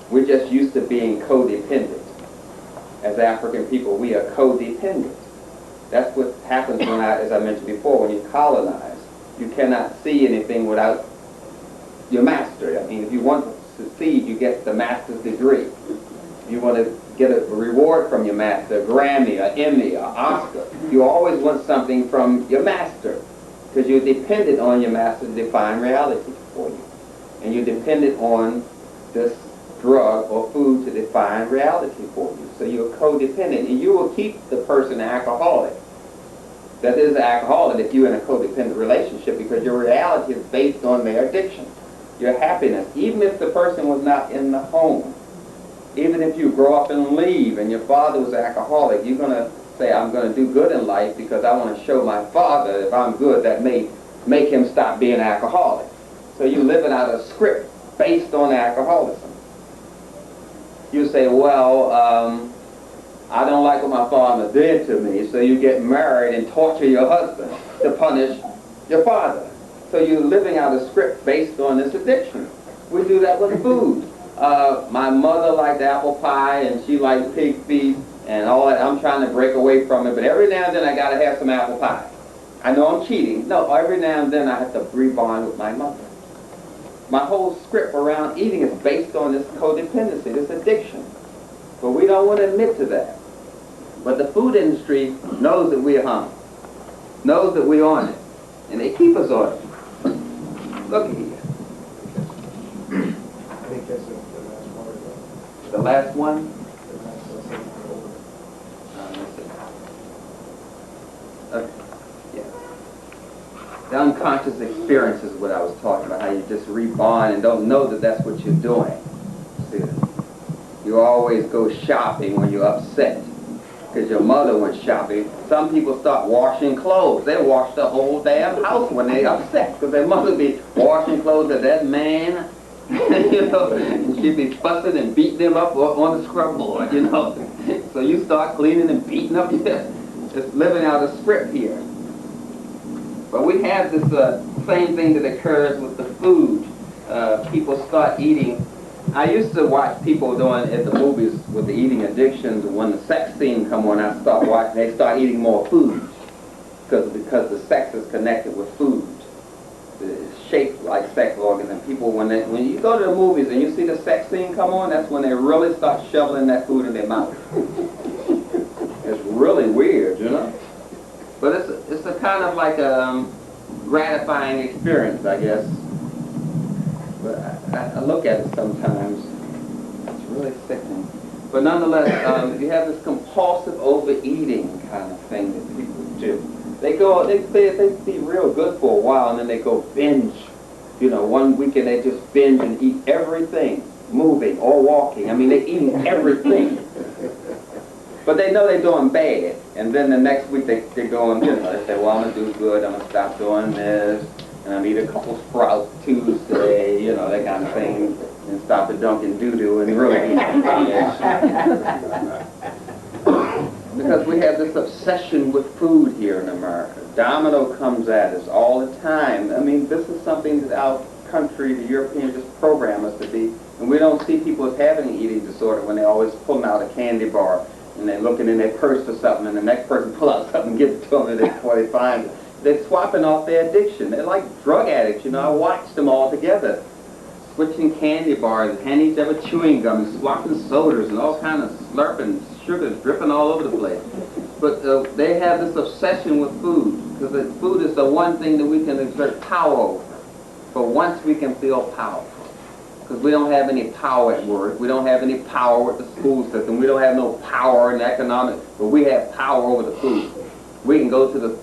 We're just used to being codependent. As African people, we are codependent. That's what happens when, as I mentioned before, when you colonize. You cannot see anything without your master. I mean, if you want to succeed, you get the master's degree. If you want to get a reward from your master, a Grammy, an Emmy, an Oscar, you always want something from your master, because you're dependent on your master to define reality for you. And you're dependent on this drug or food to define reality for you. So you're codependent, and you will keep the person alcoholic. That is alcoholic if you're in a codependent relationship, because your reality is based on their addiction. Your happiness, even if the person was not in the home, even if you grow up and leave and your father was alcoholic, you're going to say, I'm going to do good in life because I want to show my father if I'm good, that may make him stop being alcoholic. So you're living out a script based on alcoholism. You say, well, I don't like what my father did to me, so you get married and torture your husband to punish your father. So you're living out a script based on this addiction. We do that with food. My mother liked apple pie, and she liked pig feet, and all that. I'm trying to break away from it, but every now and then I got to have some apple pie. I know I'm cheating. No, every now and then I have to rebond with my mother. My whole script around eating is based on this codependency, this addiction. But we don't want to admit to that. But the food industry knows that we're hungry, knows that we're on it, and they keep us on it. Look at here. I think that's the last part of The last one? Okay. Yeah. The unconscious experience is what I was talking about, how you just rebond and don't know that that's what you're doing. See, you always go shopping when you're upset because your mother went shopping. Some people start washing clothes. They wash the whole damn house when they're upset because their mother be washing clothes of that man, you know, and she'd be fussing and beating them up on the scrub board, you know. So you start cleaning and beating up, just living out a script here. But we have this same thing that occurs with the food. People start eating. I used to watch people doing at the movies with the eating addictions. When the sex scene come on, I start watching. They start eating more food because the sex is connected with food. It's shaped like sex organs. And people, when you go to the movies and you see the sex scene come on, that's when they really start shoveling that food in their mouth. It's really weird, you know. But it's a kind of like a gratifying experience, I guess. But I look at it sometimes. It's really sickening. But nonetheless, you have this compulsive overeating kind of thing that people do. They be real good for a while, and then they go binge. You know, one weekend they just binge and eat everything, moving or walking. I mean, they're eating everything. But they know they're doing bad. And then the next week they go and, you know, they say, well, I'm going to do good. I'm going to stop doing this. And I'm going to eat a couple sprouts Tuesday, you know, that kind of thing. And stop at Dunkin' Doo-Doo and really eat because we have this obsession with food here in America. Domino comes at us all the time. I mean, this is something that our country, the Europeans, just program us to be. And we don't see people as having an eating disorder when they're always pulling out a candy bar and they're looking in their purse for something, and the next person pull out something and give it to them before they find it. They're swapping off their addiction. They're like drug addicts, you know. I watched them all together, switching candy bars, handing each other chewing gum, and swapping sodas and all kind of slurping, sugar dripping all over the place. But they have this obsession with food, because food is the one thing that we can exert power over. For once we can feel powerful. Because we don't have any power at work, we don't have any power with the school system, we don't have no power in economics, but we have power over the food. We can go to the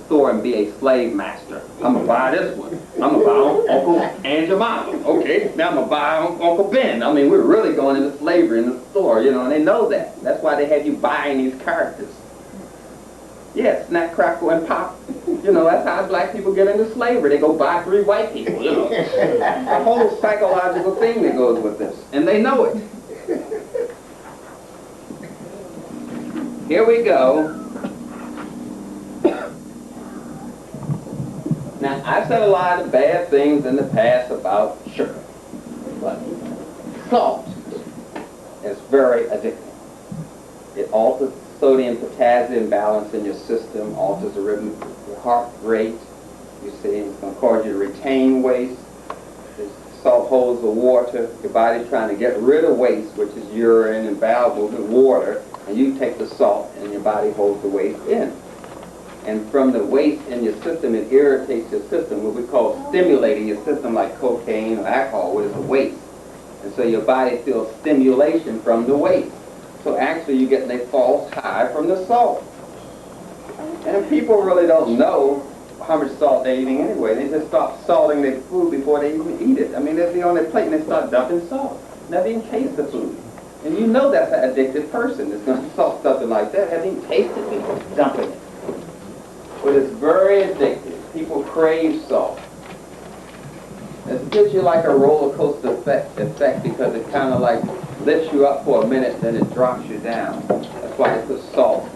store and be a slave master. I'm going to buy this one. I'm going to buy Uncle and your mama. Okay, now I'm going to buy Uncle Ben. I mean, we're really going into slavery in the store, you know, and they know that. That's why they have you buying these characters. Yeah, snack, crackle, and pop. You know, that's how black people get into slavery. They go buy 3 white people, you know. A whole psychological thing that goes with this. And they know it. Here we go. Now, I've said a lot of bad things in the past about sugar. But salt is very addictive. It alters sodium-potassium balance in your system, alters the rhythm of your heart rate. You see, it's going to cause you to retain waste. Salt holds the water. Your body's trying to get rid of waste, which is urine and bowel movement, water, and you take the salt and your body holds the waste in. And from the waste in your system, it irritates your system, what we call stimulating your system, like cocaine or alcohol, which is a waste. And so your body feels stimulation from the waste. So actually you get a false high from the salt. And people really don't know how much salt they're eating anyway. They just start salting their food before they even eat it. I mean, they'll be on their plate and they start dumping salt. Never even taste the food. And you know that's an addicted person that's going to salt something like that. Haven't even tasted it before dumping it. But it's very addictive. People crave salt. It gives you like a roller coaster effect because it kind of like lifts you up for a minute, then it drops you down. That's why they put salt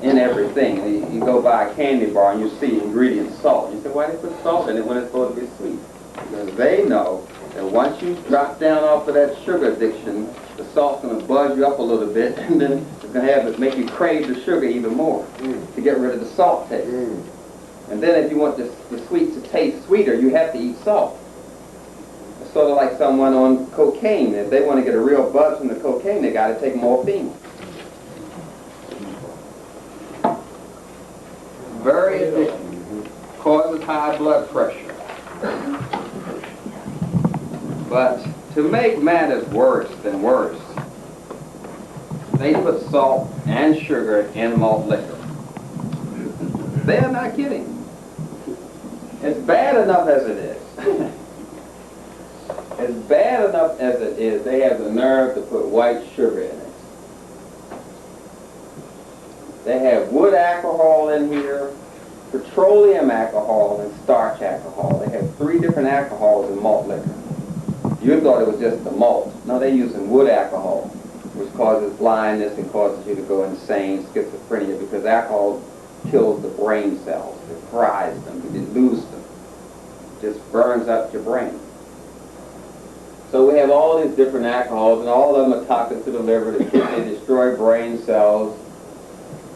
in everything. You go buy a candy bar and you see ingredient salt. You say, why do they put salt in it when it's supposed to be sweet? Because they know that once you drop down off of that sugar addiction, the salt's going to buzz you up a little bit, and then it's going to make you crave the sugar even more to get rid of the salt taste. And then if you want the sweets to taste sweeter, you have to eat salt. It's sort of like someone on cocaine. If they want to get a real buzz from the cocaine, they got to take morphine. Very addictive. Causes high blood pressure. But to make matters worse than worse, they put salt and sugar in malt liquor. They are not kidding. It's bad enough as it is. It's bad enough as it is. They have the nerve to put white sugar in it. They have wood alcohol in here, petroleum alcohol, and starch alcohol. They have 3 different alcohols in malt liquor. You thought it was just the malt. No, they're using wood alcohol, which causes blindness and causes you to go insane, schizophrenia, because alcohol kills the brain cells. It fries them. It loses them. It just burns up your brain. So we have all these different alcohols, and all of them are toxic to the liver. The kidney destroy brain cells.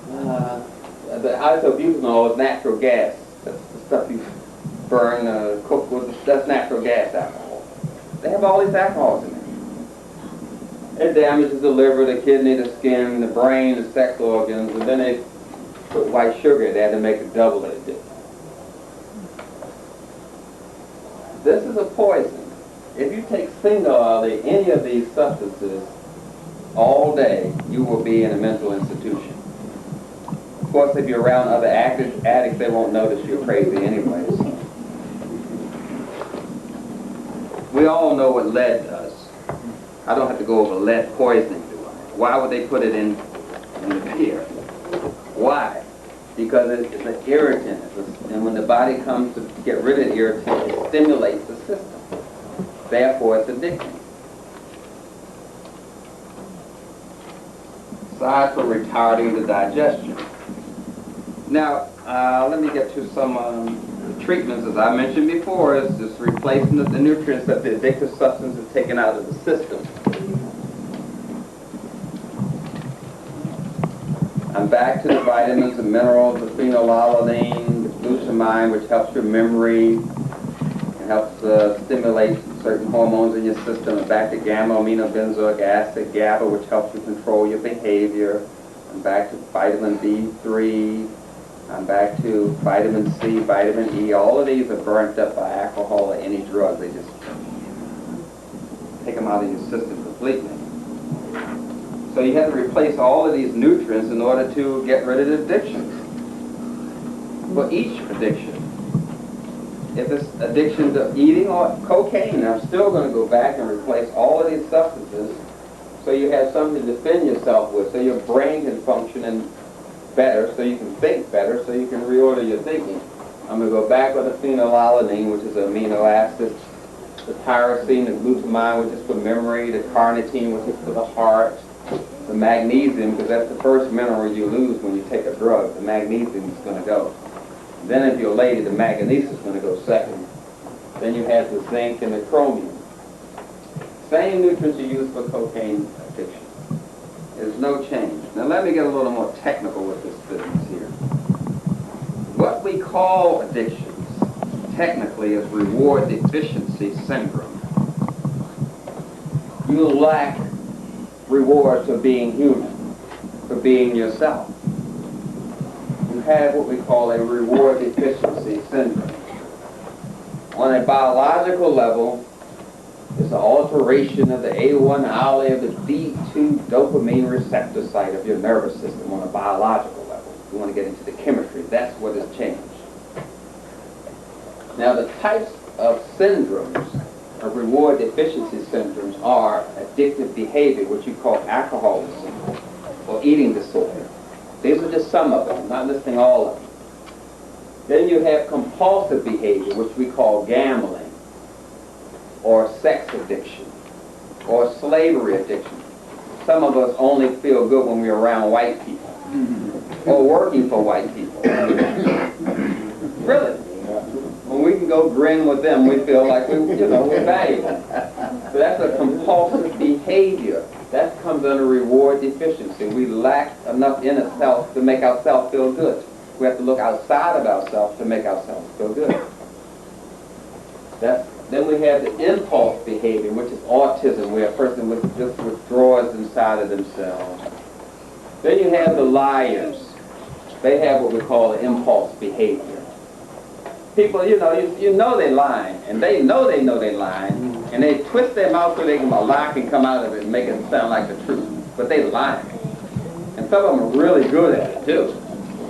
The isobutanol is natural gas. That's the stuff you burn, cook with. That's natural gas alcohol. They have all these alcohols in there. It damages the liver, the kidney, the skin, the brain, the sex organs, and then they put white sugar in there to make it double addictive. This is a poison. If you take singularly any of these substances, all day, you will be in a mental institution. Of course, if you're around other addicts, they won't notice you're crazy anyways. We all know what lead does. I don't have to go over lead poisoning, do I? Why would they put it in the beer? Why? Because it's an irritant, and when the body comes to get rid of the irritant, it stimulates the system. Therefore, it's addicting. Aside from retarding the digestion. Now, let me get to some treatments. As I mentioned before, is just replacing the nutrients that the addictive substance is taken out of the system. I'm back to the vitamins and minerals, the phenylalanine, the glutamine, which helps your memory and helps stimulate certain hormones in your system. And back to gamma-aminobenzoic acid, GABA, which helps you control your behavior. I'm back to vitamin D3. I'm back to vitamin C, vitamin E. All of these are burnt up by alcohol or any drug. They just take them out of your system completely. So you have to replace all of these nutrients in order to get rid of the addictions. For each addiction. If it's addiction to eating or cocaine, I'm still going to go back and replace all of these substances so you have something to defend yourself with, so your brain can function better, so you can think better, so you can reorder your thinking. I'm going to go back with the phenylalanine, which is an amino acid, the tyrosine, the glutamine, which is for memory, the carnitine, which is for the heart, the magnesium, because that's the first mineral you lose when you take a drug. The magnesium is going to go. Then if you're a lady, the manganese is going to go second. Then you have the zinc and the chromium. Same nutrients you use for cocaine addiction. There's no change. Now let me get a little more technical with this business here. What we call addictions, technically, is reward deficiency syndrome. You lack rewards for being human, for being yourself. You have what we call a reward deficiency syndrome. On a biological level, it's an alteration of the A1 allele of the B2 dopamine receptor site of your nervous system on a biological level. You want to get into the chemistry. That's what has changed. Now, the types of syndromes, of reward deficiency syndromes, are addictive behavior, which you call alcoholism, or eating disorder. These are just some of them. I'm not listing all of them. Then you have compulsive behavior, which we call gambling, or sex addiction, or slavery addiction. Some of us only feel good when we're around white people, or working for white people. Really. When we can go grin with them, we feel like we're valuable. So that's a compulsive behavior. That comes under reward deficiency. We lack enough in ourselves to make ourselves feel good. We have to look outside of ourselves to make ourselves feel good. Then we have the impulse behavior, which is autism, where a person just withdraws inside of themselves. Then you have the liars. They have what we call impulse behavior. People, you know they're lying, and they know they're lying, and they twist their mouth so a lie can come out of it and make it sound like the truth. But they're lying. And some of them are really good at it, too.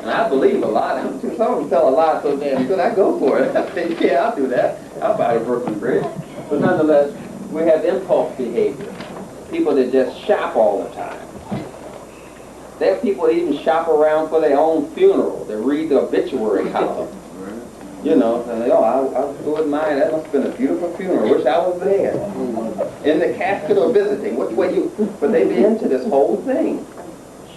And I believe a lot of them, too. Some of them tell a lie so damn good, I go for it. I say, yeah, I'll do that. I'll buy a Brooklyn Bridge. But nonetheless, we have impulse behavior. People that just shop all the time. There are people that even shop around for their own funeral. They read the obituary column. And they, I was doing mine. That must have been a beautiful funeral. Wish I was there. In the casket or visiting. Which way you... But they be into this whole thing.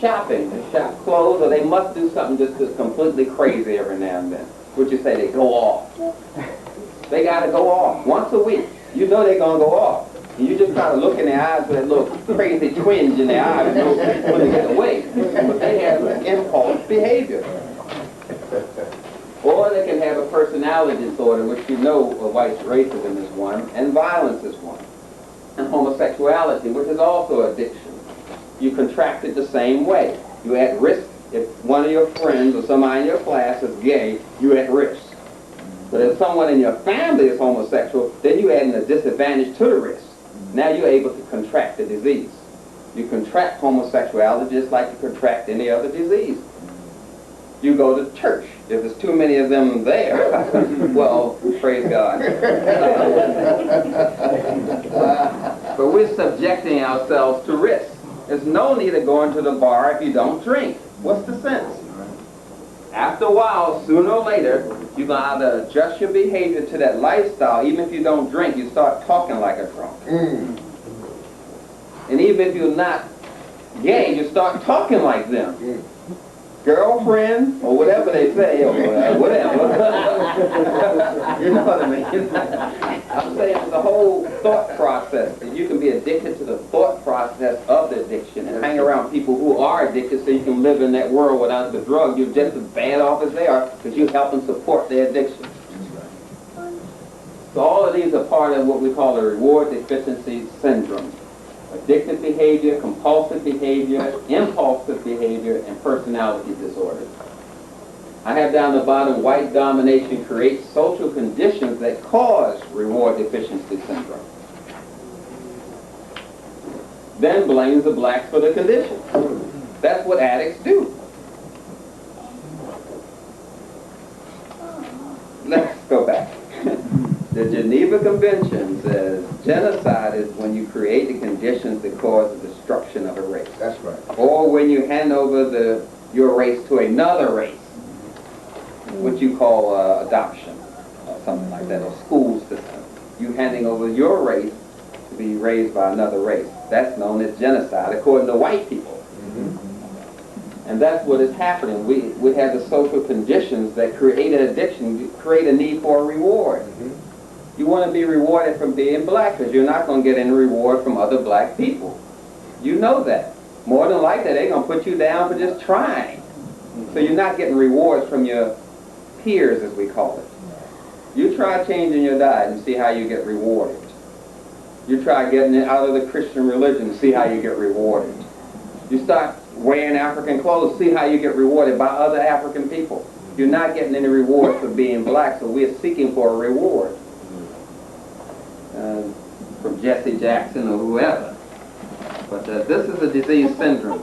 Shopping. They shop clothes, or they must do something just completely crazy every now and then. Would you say they go off? They got to go off once a week. You know they're going to go off. And you just try to look in their eyes with that little crazy twinge in their eyes when they get away. But they have an impulse behavior. Or they can have a personality disorder, which white racism is one, and violence is one. And homosexuality, which is also addiction. You contract it the same way. You're at risk. If one of your friends or somebody in your class is gay, you're at risk. But if someone in your family is homosexual, then you're adding a disadvantage to the risk. Now you're able to contract the disease. You contract homosexuality just like you contract any other disease. You go to church. If there's too many of them there, well, praise God. But we're subjecting ourselves to risk. There's no need of going to the bar if you don't drink. What's the sense? After a while, sooner or later, you're going to either adjust your behavior to that lifestyle. Even if you don't drink, you start talking like a drunk. And even if you're not gay, you start talking like them. Girlfriend, or whatever they say, or whatever. You know what I mean? I'm saying the whole thought process, that you can be addicted to the thought process of the addiction and hang around people who are addicted so you can live in that world without the drug. You're just as bad off as they are because you help them support their addiction. So all of these are part of what we call the reward deficiency syndrome. Addictive behavior, compulsive behavior, impulsive behavior, and personality disorders. I have down the bottom, white domination creates social conditions that cause reward deficiency syndrome. Then blames the blacks for the condition. That's what addicts do. Let's go back. The Geneva Convention says genocide is when you create the conditions that cause the destruction of a race. That's right. Or when you hand over your race to another race, what you call adoption, or something like that, or school system. You handing over your race to be raised by another race. That's known as genocide, according to white people. And that's what is happening. We have the social conditions that create an addiction, create a need for a reward. You want to be rewarded from being black because you're not going to get any reward from other black people. You know that. More than likely, they're going to put you down for just trying. So you're not getting rewards from your peers, as we call it. You try changing your diet and see how you get rewarded. You try getting it out of the Christian religion and see how you get rewarded. You start wearing African clothes, see how you get rewarded by other African people. You're not getting any reward for being black, so we're seeking for a reward. From Jesse Jackson or whoever. But this is a disease syndrome.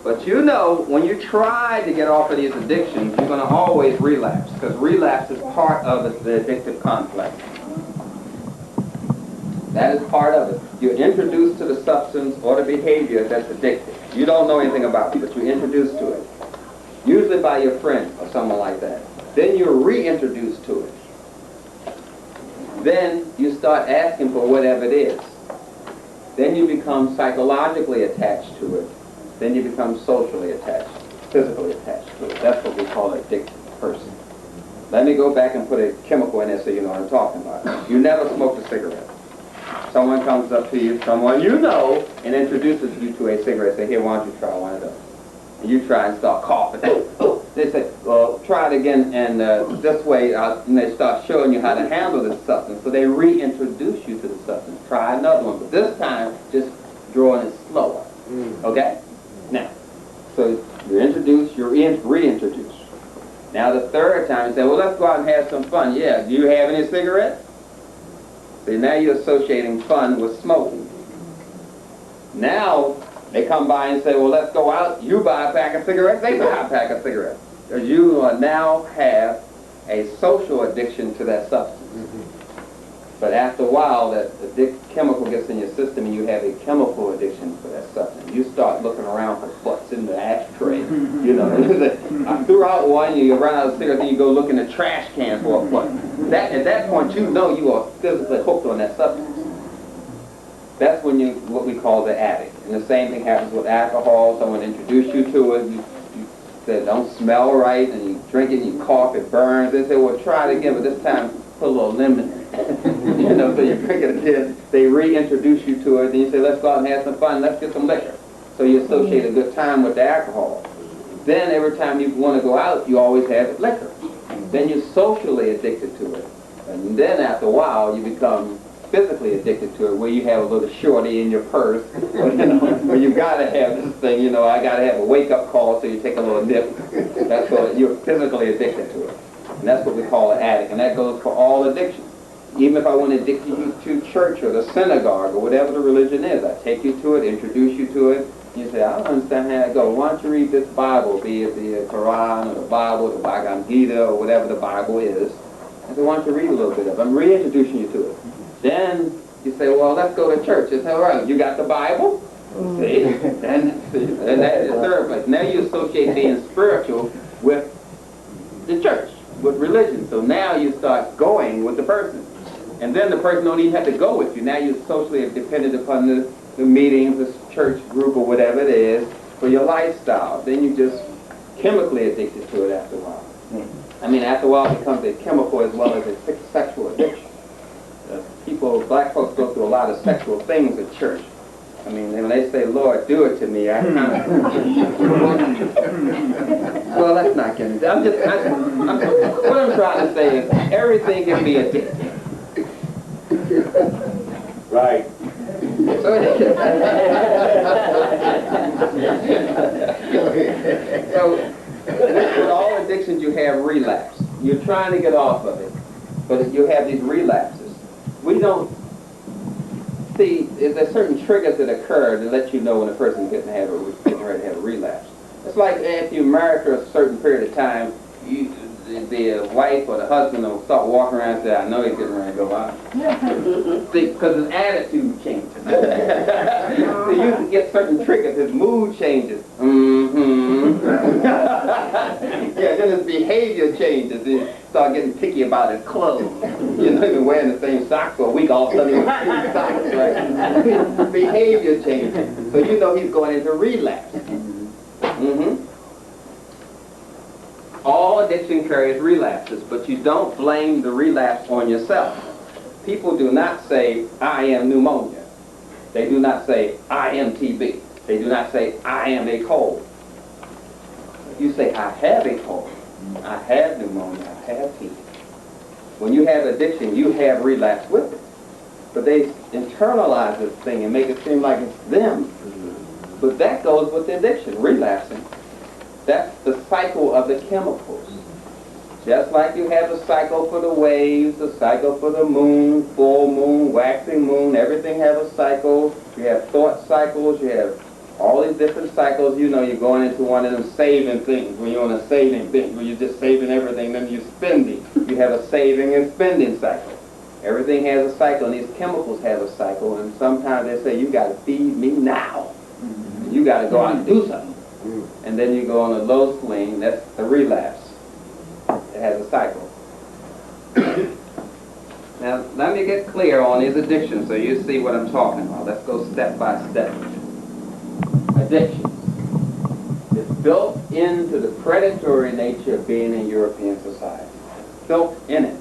But you know, when you try to get off of these addictions, you're going to always relapse, because relapse is part of the addictive complex. That is part of it. You're introduced to the substance or the behavior that's addictive. You don't know anything about it, but you're introduced to it. Usually by your friend or someone like that. Then you're reintroduced to it. Then you start asking for whatever it is. Then you become psychologically attached to it. Then you become socially attached, physically attached to it. That's what we call an addicted person. Let me go back and put a chemical in there so you know what I'm talking about. You never smoked a cigarette. Someone comes up to you, someone you know, and introduces you to a cigarette. Say, here, why don't you try one of those? And you try and start coughing. They say, well, try it again, and this way, and they start showing you how to handle this substance. So they reintroduce you to the substance. Try another one, but this time, just drawing it slower. Okay? Now, so you're introduced, you're reintroduced. Now the third time, you say, well, let's go out and have some fun. Yeah, do you have any cigarettes? See, now you're associating fun with smoking. Now, they come by and say, well, let's go out. You buy a pack of cigarettes, they buy a pack of cigarettes. Because you now have a social addiction to that substance. But after a while, that chemical gets in your system and you have a chemical addiction for that substance. You start looking around for butts in the ashtray. You know, I threw out one, you run out of cigarettes, and you go look in the trash can for a butt. At that point, you know you are physically hooked on that substance. That's when you, what we call the addict. And the same thing happens with alcohol. Someone introduced you to it. You said, don't smell right, and you drink it, and you cough, it burns. They say, well, try it again, but this time put a little lemon in it. You know, so you drink it again. They reintroduce you to it, and you say, let's go out and have some fun. Let's get some liquor. So you associate a good time with the alcohol. Then every time you want to go out, you always have liquor. Then you're socially addicted to it. And then after a while, you become physically addicted to it, where you have a little shorty in your purse, or, you know, where you gotta have this thing, you know, I gotta have a wake-up call, so you take a little nip. That's what you're physically addicted to it. And that's what we call an addict. And that goes for all addictions. Even if I want to addict you to church or the synagogue or whatever the religion is, I take you to it, introduce you to it. You say, I don't understand how it goes. Why don't you read this Bible, be it the Quran or the Bible, the Bhagavad Gita or whatever the Bible is. I say, why don't you read a little bit of it? I'm reintroducing you to it. Then you say, well, let's go to church. It's all right. You got the Bible? See? And that is the third place. Now you associate being spiritual with the church, with religion. So now you start going with the person. And then the person don't even have to go with you. Now you're socially dependent upon the meetings, the church group or whatever it is for your lifestyle. Then you just chemically addicted to it after a while. I mean, after a while it becomes a chemical as well as a sexual addiction. Black folks go through a lot of sexual things at church. I mean, when they say, Lord, do it to me, I kind of... Well, let's not get into that. What I'm trying to say is everything can be addictive. Right. So with all addictions you have relapse. You're trying to get off of it, but you have these relapses. We don't see, there's certain triggers that occur to let you know when a person's getting ready to have a relapse. It's like if you marry for a certain period of time, the wife or the husband will start walking around and say, I know he's getting ready to go out. See, because his attitude changes. So you get certain triggers, his mood changes. Yeah, then his behavior changes. He start getting picky about his clothes. You know, he's wearing the same socks for a week, all of a sudden he's wearing socks, right? Behavior changes. So you know he's going into relapse. All addiction carries relapses, but you don't blame the relapse on yourself. People do not say, I am pneumonia. They do not say, I am TB. They do not say, I am a cold. You say, I have a cold. I have pneumonia. I have TB. When you have addiction, you have relapse with it. But they internalize this thing and make it seem like it's them. But that goes with the addiction, relapsing. That's the cycle of the chemicals. Just like you have a cycle for the waves, a cycle for the moon, full moon, waxing moon, everything has a cycle. You have thought cycles, you have all these different cycles. You know, you're going into one of them saving things, when you're on a saving thing, where you're just saving everything, then you're spending. You have a saving and spending cycle. Everything has a cycle, and these chemicals have a cycle, and sometimes they say, you got to feed me now. You got to go out and do something. And then you go on a low swing, that's a relapse. It has a cycle. Now, let me get clear on these addictions so you see what I'm talking about. Let's go step by step. Addictions. It's built into the predatory nature of being in European society. It's built in it.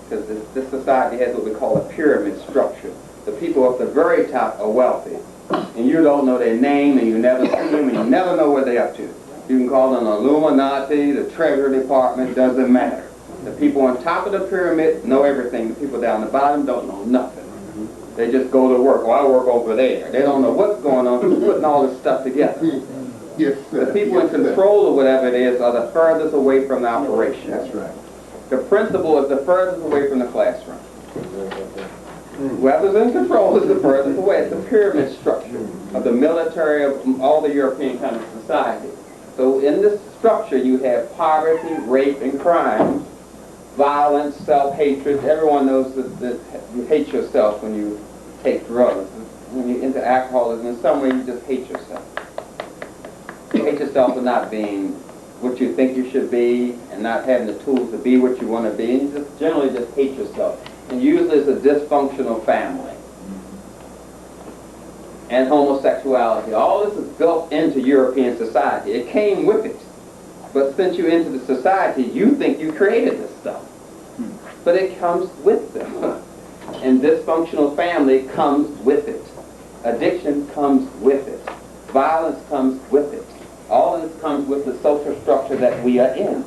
Because this society has what we call a pyramid structure. The people at the very top are wealthy. And you don't know their name, and you never see them, and you never know what they're up to. You can call them Illuminati, the Treasury Department, doesn't matter. The people on top of the pyramid know everything. The people down the bottom don't know nothing. They just go to work. Well, I work over there. They don't know what's going on, who's putting all this stuff together. Yes, The people in control of whatever it is are the furthest away from the operation. That's right. The principal is the furthest away from the classroom. Whoever's in control is the furthest away. It's the pyramid structure of the military of all the European kind of society. So in this structure you have poverty, rape, and crime, violence, self-hatred. Everyone knows that you hate yourself when you take drugs. When you're into alcoholism, in some way you just hate yourself. You hate yourself for not being what you think you should be and not having the tools to be what you want to be. And you just generally just hate yourself. And usually it's a dysfunctional family. And homosexuality. All this is built into European society. It came with it. But since you're into the society, you think you created this stuff. But it comes with them. And dysfunctional family comes with it. Addiction comes with it. Violence comes with it. All of this comes with the social structure that we are in.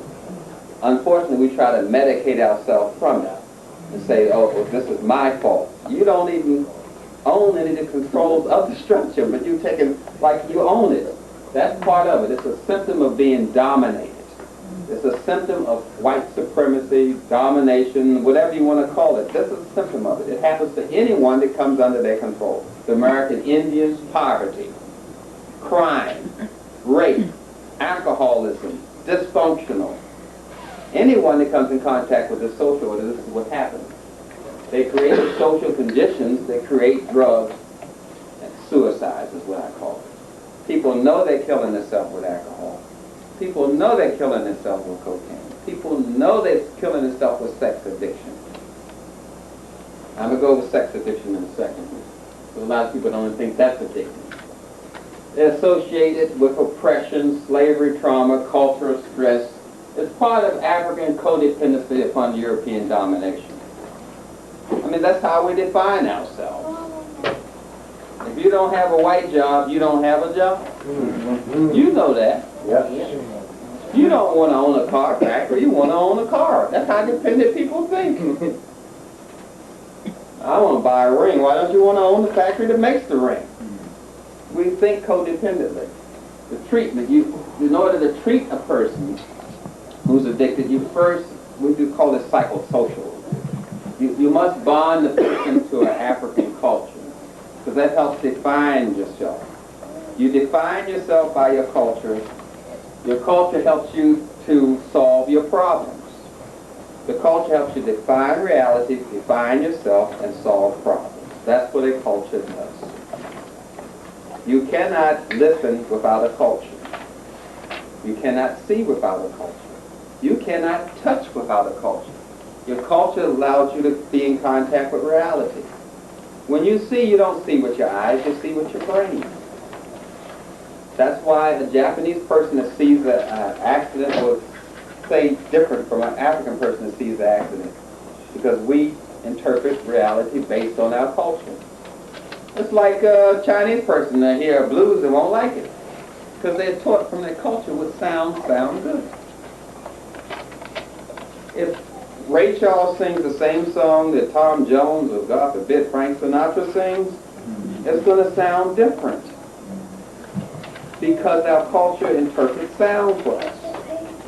Unfortunately, we try to medicate ourselves from it. And say, oh, well, this is my fault. You don't even own any of the controls of the structure, but you take it like you own it. That's part of it. It's a symptom of being dominated. It's a symptom of white supremacy, domination, whatever you want to call it. This is a symptom of it. It happens to anyone that comes under their control. The American Indians, poverty, crime, rape, alcoholism, dysfunctional. Anyone that comes in contact with the social order, this is what happens. They create social conditions that create drugs and suicides is what I call it. People know they're killing themselves with alcohol. People know they're killing themselves with cocaine. People know they're killing themselves with sex addiction. I'm going to go with sex addiction in a second. But a lot of people don't even think that's addictive. They're associated with oppression, slavery, trauma, cultural stress. It's part of African codependency upon European domination. I mean, that's how we define ourselves. If you don't have a white job, you don't have a job. You know that. Yes. You don't want to own a car factory, you want to own a car. That's how dependent people think. I want to buy a ring. Why don't you want to own the factory that makes the ring? We think codependently. The treatment, in order to treat a person who's addicted, you first, we do call it psychosocial. You must bond the person to an African culture, because that helps define yourself. You define yourself by your culture. Your culture helps you to solve your problems. The culture helps you define reality, define yourself, and solve problems. That's what a culture does. You cannot listen without a culture. You cannot see without a culture. You cannot touch without a culture. Your culture allows you to be in contact with reality. When you see, you don't see with your eyes, you see with your brain. That's why a Japanese person that sees an accident will say different from an African person that sees the accident, because we interpret reality based on our culture. It's like a Chinese person that hear blues and won't like it, because they're taught from their culture what sound good. If Ray Charles sings the same song that Tom Jones or, God forbid, Frank Sinatra sings, it's going to sound different, because our culture interprets sound for us.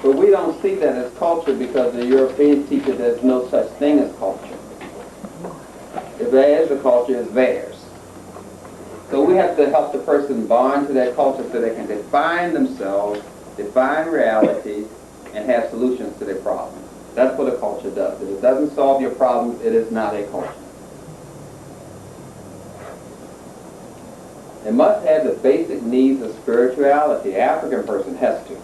But we don't see that as culture because the Europeans teach us there's no such thing as culture. If there is a culture, it's theirs. So we have to help the person bond to that culture so they can define themselves, define reality, and have solutions to their problems. That's what a culture does. If it doesn't solve your problems, it is not a culture. It must have the basic needs of spirituality. African person has to.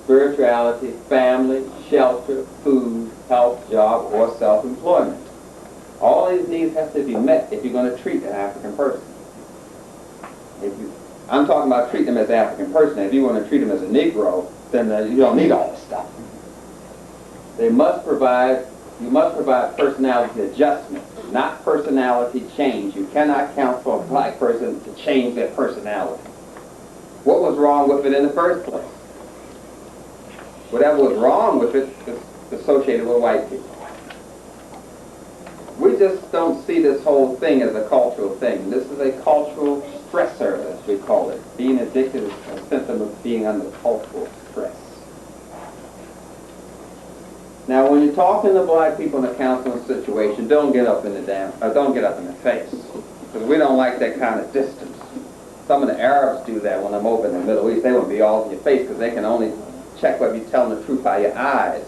Spirituality, family, shelter, food, health, job, or self-employment. All these needs have to be met if you're going to treat an African person. I'm talking about treating them as an African person. If you want to treat them as a Negro, then you don't need all this stuff. You must provide personality adjustment, not personality change. You cannot count for a black person to change their personality. What was wrong with it in the first place? Whatever was wrong with it is associated with white people. We just don't see this whole thing as a cultural thing. This is a cultural stressor, as we call it. Being addicted is a symptom of being under cultural stress. Now, when you're talking to black people in a counseling situation, don't get up in the face, because we don't like that kind of distance. Some of the Arabs do that when I'm over in the Middle East. They want to be all in your face because they can only check whether you're telling the truth by your eyes.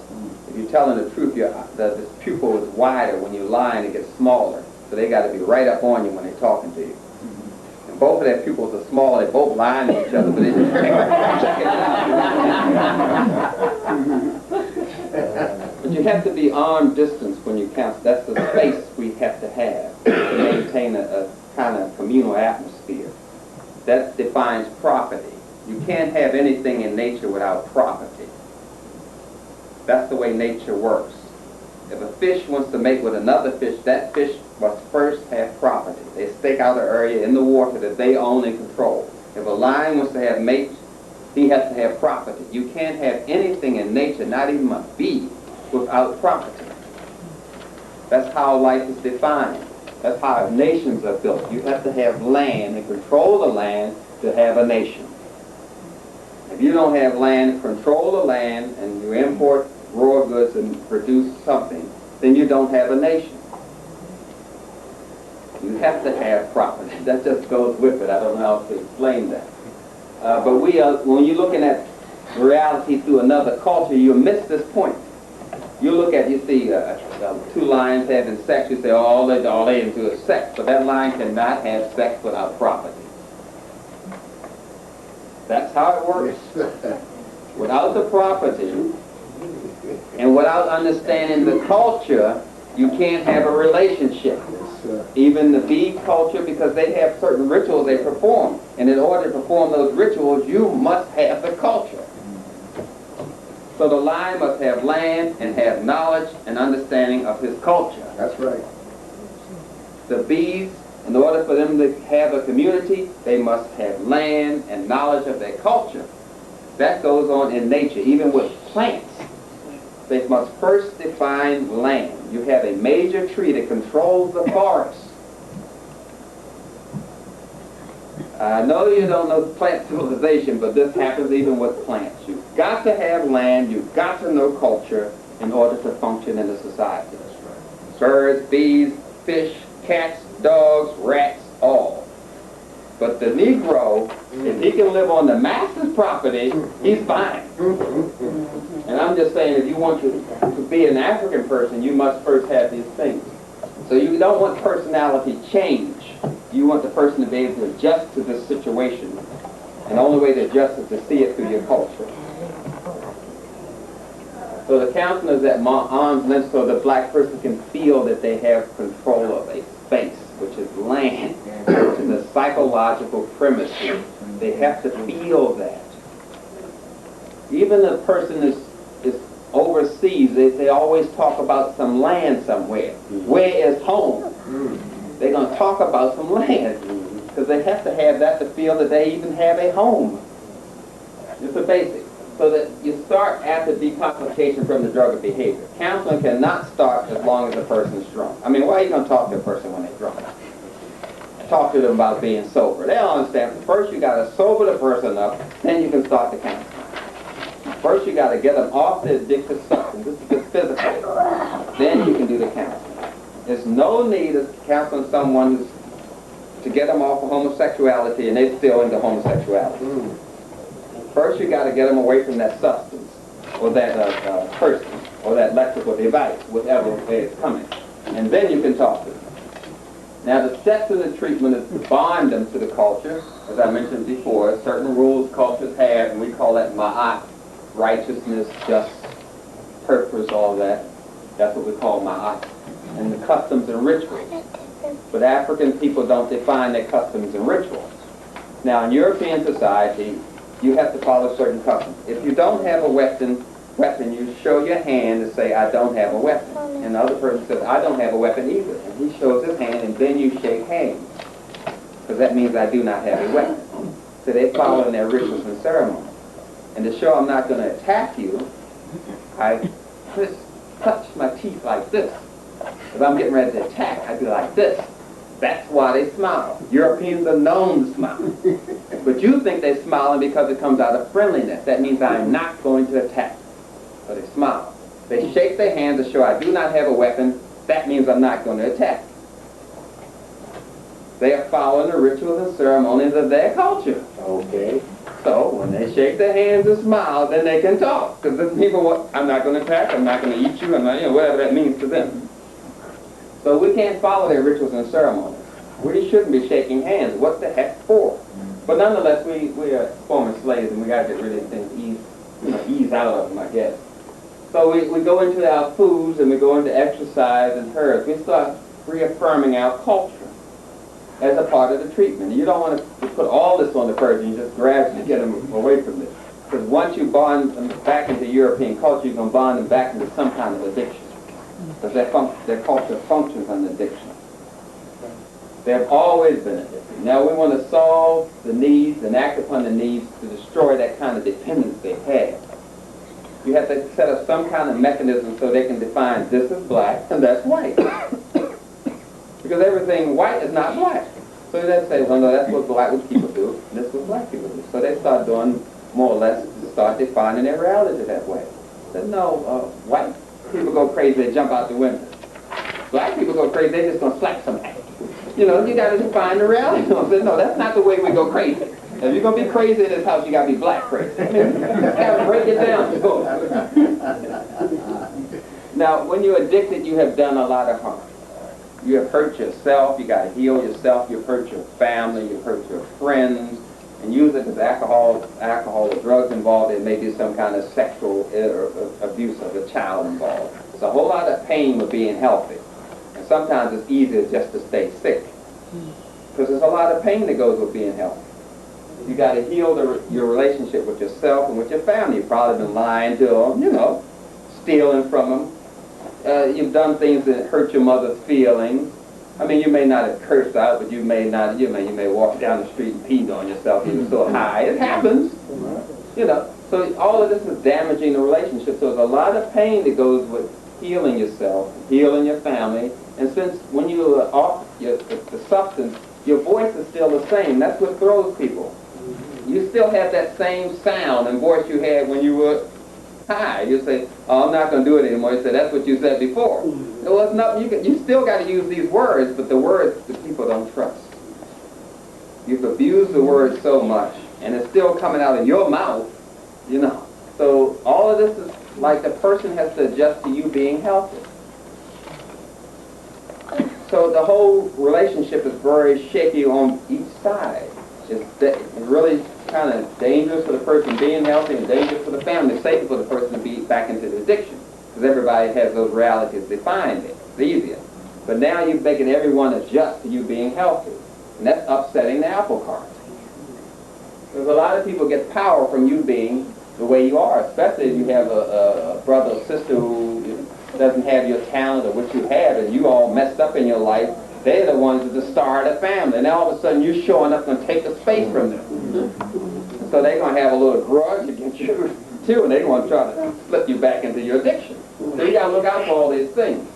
If you're telling the truth, the pupil is wider. When you're lying, it gets smaller. So they got to be right up on you when they're talking to you. And both of their pupils are small. They're both lying to each other, but they just check it out. But you have to be arm distance when you counsel. That's the space we have to have to maintain a kind of communal atmosphere. That defines property. You can't have anything in nature without property. That's the way nature works. If a fish wants to mate with another fish, that fish must first have property. They stake out an area in the water that they own and control. If a lion wants to have mates, he has to have property. You can't have anything in nature, not even a bee, without property. That's how life is defined. That's how nations are built. You have to have land and control the land to have a nation. If you don't have land, control the land, and you import raw goods and produce something, then you don't have a nation. You have to have property. That just goes with it. I don't know how to explain that. But when you're looking at reality through another culture, you miss this point. You see two lions having sex, you say, oh, all they into is sex. But that lion cannot have sex without property. That's how it works. Without the property, and without understanding the culture, you can't have a relationship. Even the bee culture, because they have certain rituals they perform. And in order to perform those rituals, you must have the culture. So the lion must have land and have knowledge and understanding of his culture. That's right. The bees, in order for them to have a community, they must have land and knowledge of their culture. That goes on in nature, even with plants. They must first define land. You have a major tree that controls the forest. I know you don't know plant civilization, but this happens even with plants. You've got to have land, you've got to know culture in order to function in a society. That's right. Birds, bees, fish, cats, dogs, rats, all. But the Negro, if he can live on the master's property, he's fine. And I'm just saying, if you want to be an African person, you must first have these things. So you don't want personality change. You want the person to be able to adjust to this situation. And the only way to adjust is to see it through your culture. So the counselor is at arm's length so the black person can feel that they have control of a space, which is land, which is a psychological premise. They have to feel that. Even the person is overseas, they always talk about some land somewhere. Where is home? They're going to talk about some land because they have to have that to feel that they even have a home. It's a basic. So that you start after decomplication from the drug of behavior. Counseling cannot start as long as the person is drunk. I mean, why are you going to talk to a person when they're drunk? Talk to them about being sober. They don't understand. First you got to sober the person up, then you can start the counseling. First you got to get them off the addictive substance. This is just physical. Then you can do the counseling. There's no need of counseling someone to get them off of homosexuality and they're still into homosexuality. First you got to get them away from that substance or that person or that electrical device, whatever way it's coming. And then you can talk to them. Now the steps of the treatment is to bond them to the culture. As I mentioned before, certain rules cultures have, and we call that ma'at, righteousness, justice, purpose, all that. That's what we call ma'at. And the customs and rituals. But African people don't define their customs and rituals. Now in European society, you have to follow certain customs. If you don't have a weapon, you show your hand and say, I don't have a weapon. And the other person says, I don't have a weapon either. And he shows his hand, and then you shake hands. Because that means I do not have a weapon. So they follow in their rituals and ceremonies. And to show I'm not going to attack you, I just touch my teeth like this. If I'm getting ready to attack, I do like this. That's why they smile. Europeans are known to smile. But you think they're smiling because it comes out of friendliness. That means I'm not going to attack. So they smile. They shake their hands to show I do not have a weapon. That means I'm not going to attack. They are following the rituals and ceremonies of their culture. Okay. So when they shake their hands and smile, then they can talk. Because the people, I'm not going to attack, I'm not going to eat you, I'm not, whatever that means to them. So we can't follow their rituals and ceremonies. We shouldn't be shaking hands. What the heck for? But nonetheless, we are former slaves, and we got to get rid of things, ease out of them, I guess. So we go into our foods, and we go into exercise and herbs. We start reaffirming our culture as a part of the treatment. You don't want to put all this on the person. You just gradually get them away from this. Because once you bond them back into European culture, you're going to bond them back into some kind of addiction. Because their culture functions on addiction. They have always been addicted. Now we want to solve the needs and act upon the needs to destroy that kind of dependence they have. You have to set up some kind of mechanism so they can define this is black and that's white. Because everything white is not black. So they say, well, no, that's what black people do, and this is what black people do. So they start doing more or less start defining their reality that way. Said, no, white people go crazy, they jump out the window. Black people go crazy, they just gonna slap somebody. You know, you gotta define the reality. I said, no, that's not the way we go crazy. If you're gonna be crazy in this house, you gotta be black crazy. I mean, you gotta break it down. Now, when you're addicted, you have done a lot of harm. You have hurt yourself, you gotta heal yourself, you've hurt your family, you've hurt your friends, and usually if there's alcohol or drugs involved, there may be some kind of sexual abuse of a child involved. There's a whole lot of pain with being healthy. And sometimes it's easier just to stay sick. Because there's a lot of pain that goes with being healthy. You got to heal your relationship with yourself and with your family. You've probably been lying to them, you know, stealing from them. You've done things that hurt your mother's feelings. I mean, you may not have cursed out, but you may walk down the street and peed on yourself. You were so high. It happens, you know. So all of this is damaging the relationship. So there's a lot of pain that goes with healing yourself, healing your family. And since when you are off the substance, your voice is still the same. That's what throws people. You still have that same sound and voice you had when you were high. You say, oh, I'm not going to do it anymore. You say, that's what you said before. Well, it's not, you still got to use these words, but the words the people don't trust. You've abused the word so much, and it's still coming out of your mouth, you know. So all of this is like the person has to adjust to you being healthy. So the whole relationship is very shaky on each side. It's really kind of dangerous for the person being healthy and dangerous for the family. It's safer for the person to be back into the addiction because everybody has those realities defined. It's easier. But now you're making everyone adjust to you being healthy. And that's upsetting the apple cart. Because a lot of people get power from you being the way you are, especially if you have a brother or sister who doesn't have your talent or what you have and you all messed up in your life. They're the ones that are the star of the family. And all of a sudden you're showing up and take the space from them. So they're going to have a little grudge against you too, and they're going to try to slip you back into your addiction. So you got to look out for all these things.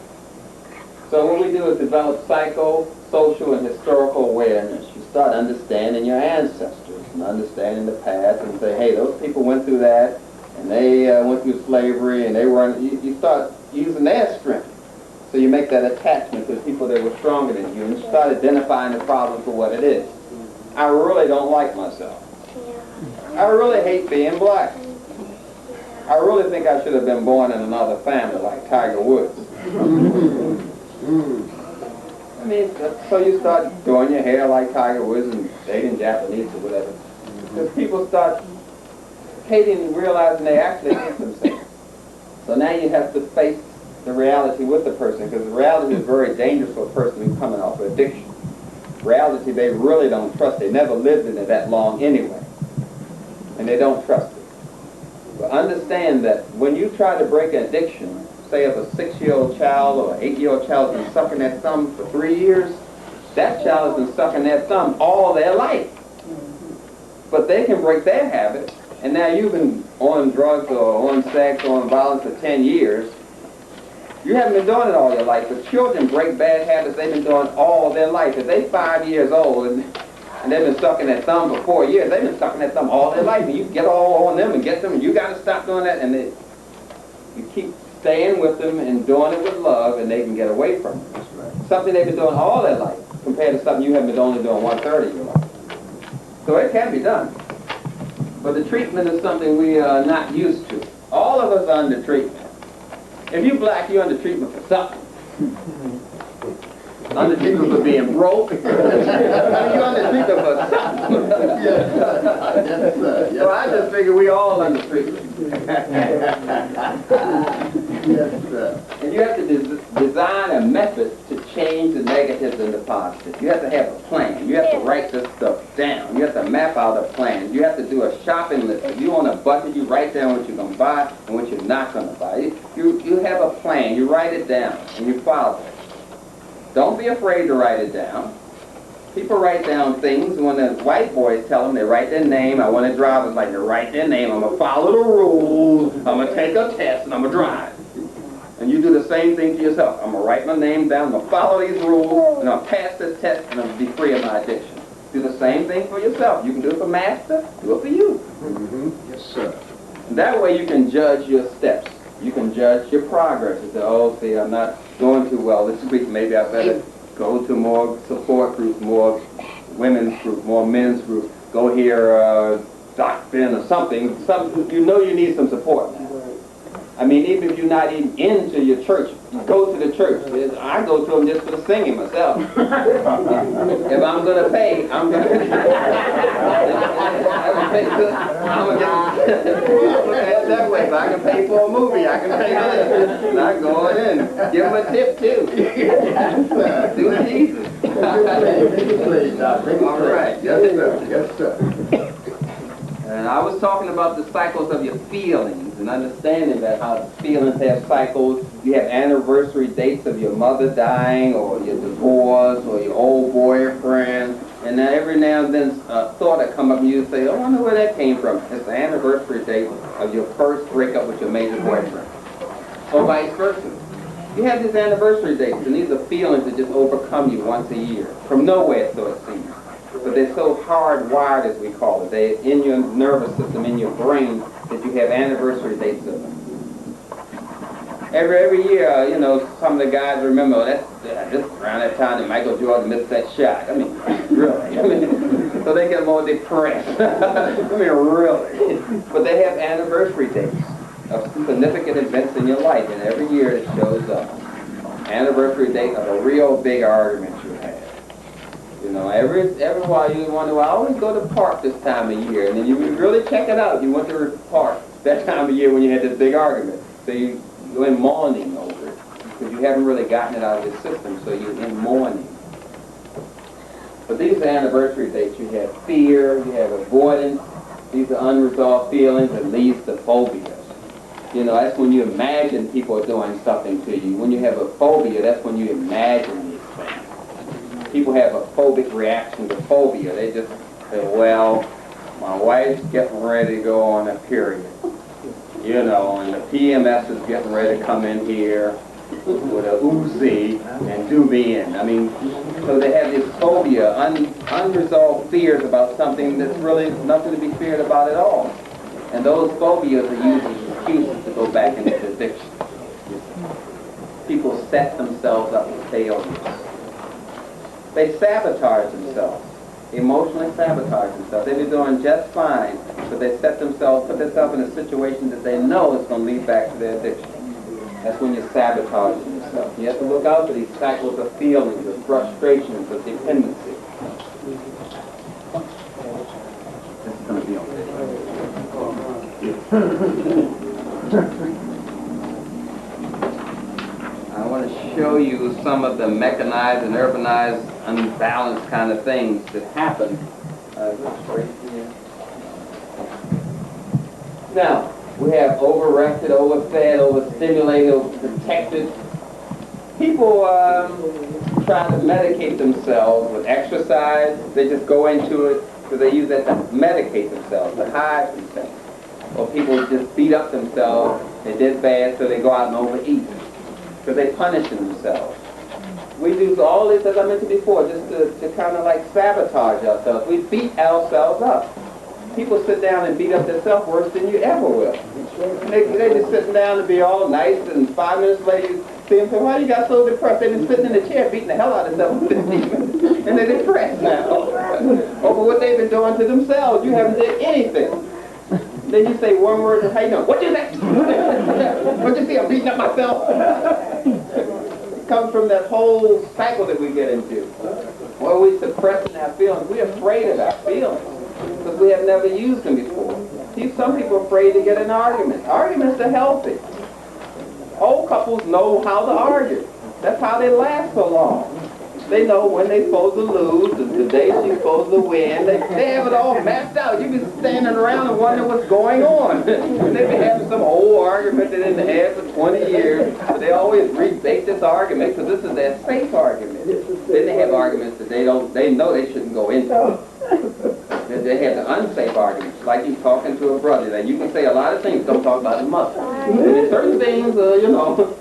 So what we do is develop psycho, social, and historical awareness. You start understanding your ancestors and understanding the past and say, hey, those people went through that, and they went through slavery, and they weren't, you start using their strength. So you make that attachment to the people that were stronger than you, and you start identifying the problem for what it is. I really don't like myself. I really hate being black. I really think I should have been born in another family like Tiger Woods. I mean, so you start doing your hair like Tiger Woods and dating Japanese or whatever. Because people start hating and realizing they actually hate themselves. So now you have to face the reality with the person, because the reality is very dangerous for a person who's coming off of addiction. Reality they really don't trust. They never lived in it that long anyway. And they don't trust it. But understand that when you try to break an addiction, say if a 6-year-old child or an 8-year-old child has been sucking their thumb for 3 years, that child has been sucking their thumb all their life. But they can break their habit, and now you've been on drugs or on sex or on violence for 10 years. You haven't been doing it all your life, but children break bad habits they've been doing all their life. If they're 5 years old and they've been sucking their thumb for 4 years, they've been sucking their thumb all their life, and you get all on them and get them, and you got to stop doing that, and you keep staying with them and doing it with love, and they can get away from it. That's right. Something they've been doing all their life compared to something you have been only doing 1/3 of your life. So it can be done. But the treatment is something we are not used to. All of us are under treatment. If you're black, you're under treatment for something. Under treatment for being broke. You're under treatment for something. So I just figure we all under treatment. And you have to design a method to change the negatives and the positives. You have to have a plan. You have to write this stuff down. You have to map out a plan. You have to do a shopping list. If you want a budget, you write down what you're going to buy and what you're not going to buy. You have a plan. You write it down and you follow it. Don't be afraid to write it down. People write down things. When the white boys tell them, they write their name. I want a driver's license. They write their name. I'm going to follow the rules. I'm going to take a test, and I'm going to drive. And you do the same thing to yourself. I'm going to write my name down. I'm going to follow these rules, and I'm going to pass this test, and I'm going to be free of my addiction. Do the same thing for yourself. You can do it for master. Do it for you. Yes, sir. And that way you can judge your steps. You can judge your progress. You say, oh, see, I'm not going too well this week. Maybe I better go to more support groups, more women's group, more men's group. Go here, Doc Ben or something. You know you need some support now. I mean, even if you're not even into your church, you go to the church. I go to them just for the singing myself. If I'm going to pay, I'm going to pay. I'm going to look at it that way. If I can pay for a movie, I can pay for this. And I go in. Give them a tip, too. Do Jesus. All right. Yes, sir. Yes, sir. And I was talking about the cycles of your feelings and understanding that how feelings have cycles. You have anniversary dates of your mother dying or your divorce or your old boyfriend. And then every now and then a thought will come up and you say, oh, I wonder where that came from. It's the anniversary date of your first breakup with your major boyfriend. Or vice versa. You have these anniversary dates, and these are feelings that just overcome you once a year. From nowhere, so it seems. But they're so hardwired, as we call it. They're in your nervous system, in your brain, that you have anniversary dates of them. Every year, you know, some of the guys remember just around that time that Michael Jordan missed that shot. I mean, really. So they get more depressed. I mean, really. But they have anniversary dates of significant events in your life, and every year it shows up. Anniversary date of a real big argument you had. You know, every while you wonder, well, I always go to the park this time of year, and then you really check it out. You went to the park that time of year when you had this big argument. So you're in mourning over it, because you haven't really gotten it out of your system, so you're in mourning. But these are anniversary dates. You have fear, you have avoidance. These are unresolved feelings that leads to phobias. You know, that's when you imagine people are doing something to you. When you have a phobia, that's when you imagine these things. People have a phobic reaction to phobia. They just say, well, my wife's getting ready to go on a period. You know, and the PMS is getting ready to come in here with a Uzi and do me in. I mean, so they have this phobia, unresolved fears about something that's really nothing to be feared about at all. And those phobias are used as excuses to go back into addiction. People set themselves up for failures. They sabotage themselves, emotionally sabotage themselves. They've been doing just fine, but they put themselves in a situation that they know is going to lead back to their addiction. That's when you're sabotaging yourself. You have to look out for these cycles of feelings, of frustrations, of dependency. This is going to be on I want to show you some of the mechanized and urbanized, unbalanced kind of things that happen. Now, we have overrested, overfed, overstimulated, overprotected. People try to medicate themselves with exercise. They just go into it because they use that to medicate themselves, to hide from things. Or people just beat up themselves. They did bad, so they go out and overeat. Because they punish themselves. We do all this, as I mentioned before, just to kind of like sabotage ourselves. We beat ourselves up. People sit down and beat up themselves worse than you ever will. They're just sitting down to be all nice, and 5 minutes later you see them say, why you got so depressed? They've been sitting in the chair beating the hell out of themselves for 15 minutes, and they're depressed now. Over what they've been doing to themselves. You haven't did anything. Then you say one word, and how you doing? What you say? What you see? I'm beating up myself. It comes from that whole cycle that we get into. Where we suppressing our feelings. We're afraid of our feelings because we have never used them before. See, some people are afraid to get in arguments. Arguments are healthy. Old couples know how to argue. That's how they last so long. They know when they're supposed to lose, the day she's supposed to win. They have it all mapped out. You be standing around and wondering what's going on. They've been having some old argument that they didn't have for 20 years, but they always rebake this argument because this is their safe argument. Then they have arguments that they know they shouldn't go into. They have the unsafe arguments, like you talking to a brother. Now, you can say a lot of things, don't talk about his mother. And in certain things, you know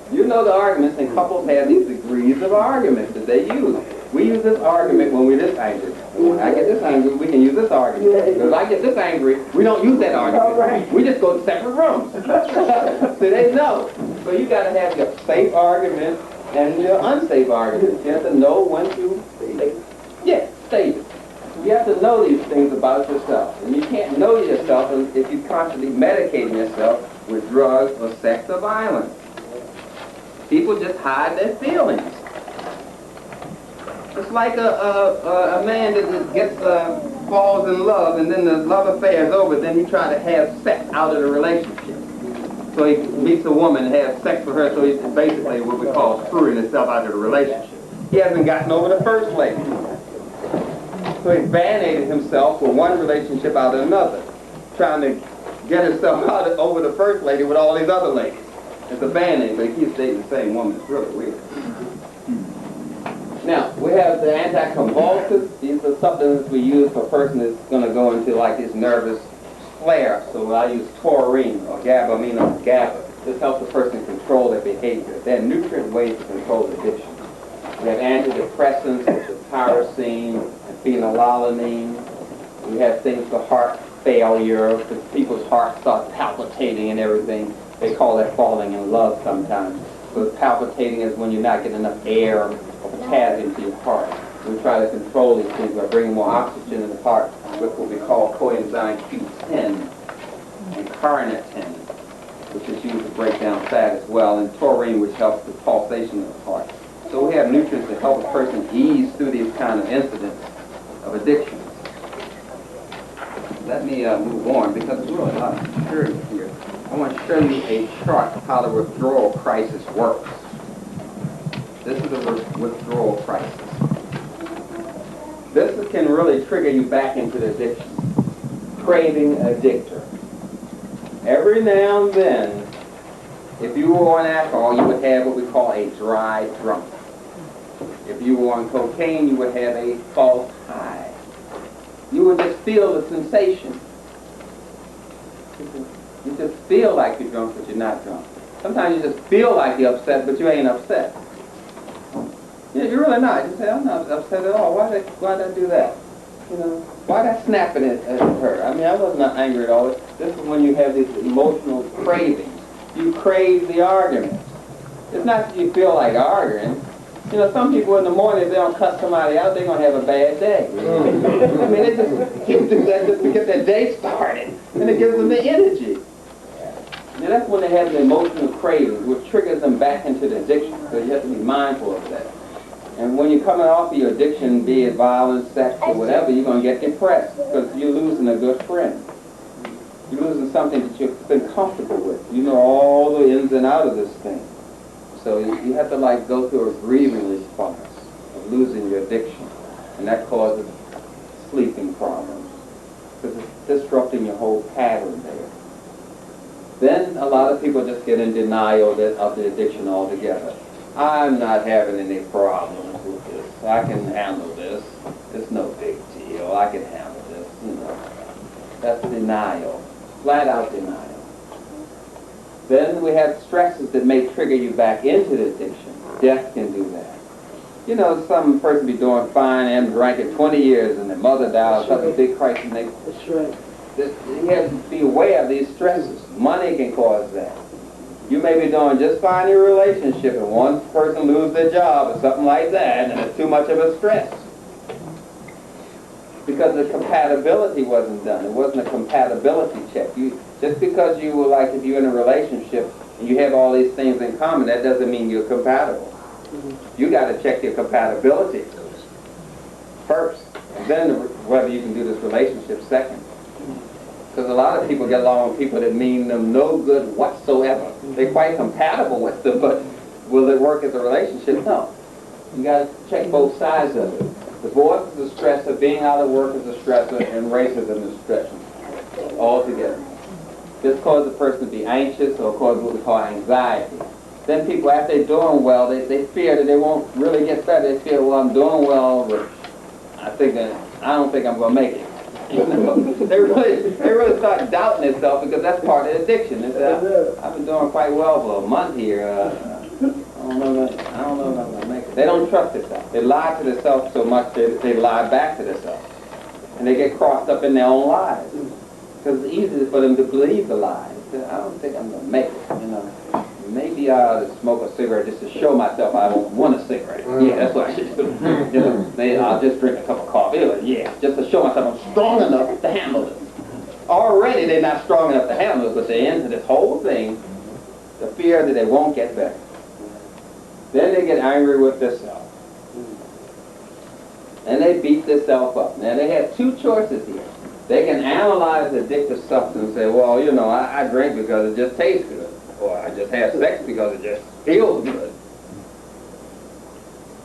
the arguments, and couples have these degrees of arguments that they use. We use this argument when we're this angry. When I get this angry, we can use this argument. If I get this angry, we don't use that argument. We just go to separate rooms. So they know. So you got to have your safe argument and your unsafe argument. You have to know when to state it. You have to know these things about yourself. And you can't know yourself if you constantly medicate yourself with drugs or sex or violence. People just hide their feelings. It's like a man that falls in love, and then the love affair is over, then he tries to have sex out of the relationship. So he meets a woman and has sex with her, so he's basically what we call screwing himself out of the relationship. He hasn't gotten over the first lady. So he band-aided himself with one relationship out of another, trying to get himself over the first lady with all these other ladies. It's a band-aid, but he keeps dating the same woman. It's really weird. Now, we have the anticonvulsants. These are substances we use for a person that's going to go into like this nervous flare. So I use taurine or GABA, or GABA. This helps the person control their behavior. They're nutrient ways to control addiction. We have antidepressants, which is tyrosine and phenylalanine. We have things for heart failure, because people's hearts start palpitating and everything. They call that falling in love sometimes. So palpitating is when you're not getting enough air or potassium to your heart. We try to control these things by bringing more oxygen in the heart with what we call coenzyme Q10 and carnitine, which is used to break down fat as well, and taurine, which helps the pulsation of the heart. So we have nutrients that help a person ease through these kind of incidents of addiction. Let me move on, because there's really a lot of material here. I want to show you a chart of how the withdrawal crisis works. This is a withdrawal crisis. This can really trigger you back into the addiction. Craving addictor. Every now and then, if you were on alcohol, you would have what we call a dry drunk. If you were on cocaine, you would have a false high. You would just feel the sensation. You just feel like you're drunk, but you're not drunk. Sometimes you just feel like you're upset, but you ain't upset. You're really not. You say, I'm not upset at all. Why did I do that? Why did I snap at her? I mean, I wasn't angry at all. This is when you have these emotional cravings. You crave the argument. It's not that you feel like arguing. Some people in the morning, if they don't cuss somebody out, they're going to have a bad day. I mean, they just do that just to get their day started. And it gives them the energy. Now, that's when they have the emotional cravings, which triggers them back into the addiction. So you have to be mindful of that. And when you're coming off of your addiction, be it violence, sex, or whatever, you're going to get depressed because you're losing a good friend. You're losing something that you've been comfortable with. You know all the ins and outs of this thing. So you have to go through a grieving response of losing your addiction. And that causes sleeping problems because it's disrupting your whole pattern there. Then a lot of people just get in denial of the addiction altogether. I'm not having any problems with this. I can handle this. It's no big deal. I can handle this. That's denial. Flat out denial. Then we have stresses that may trigger you back into the addiction. Death can do that. Some person be doing fine and drinking 20 years and their mother died, something big crisis. That's right. You have to be aware of these stresses. Money can cause that. You may be doing just fine in your relationship and one person loses their job or something like that, and it's too much of a stress. Because the compatibility wasn't done. It wasn't a compatibility check. Just because you were if you're in a relationship and you have all these things in common, that doesn't mean you're compatible. You got to check your compatibility first, and then whether you can do this relationship second. Because a lot of people get along with people that mean them no good whatsoever. They're quite compatible with them, but will it work as a relationship? No. You got to check both sides of it. Divorce is a stressor, being out of work is a stressor, and racism is a stressor. All together. This causes a person to be anxious or cause what we call anxiety. Then people, after they're doing well, they fear that they won't really get better. They feel, well, I'm doing well, but I don't think I'm going to make it. They really start doubting themselves because that's part of the addiction. They say, I've been doing quite well for a month here. I don't know if I'm going to make it. They don't trust themselves. They lie to themselves so much they lie back to themselves. And they get crossed up in their own lives. Because it's easy for them to believe the lies. I don't think I'm going to make it, you know. Maybe I ought to smoke a cigarette just to show myself I don't want a cigarette. Yeah, that's what I should do. You know, maybe I'll just drink a cup of coffee. Yeah, just to show myself I'm strong enough to handle it. Already they're not strong enough to handle it, but they're into this whole thing, the fear that they won't get better. Then they get angry with themselves. And they beat themselves up. Now they have two choices here. They can analyze the addictive substance and say, well, you know, I drink because it just tastes good. Or I just have sex because it just feels good.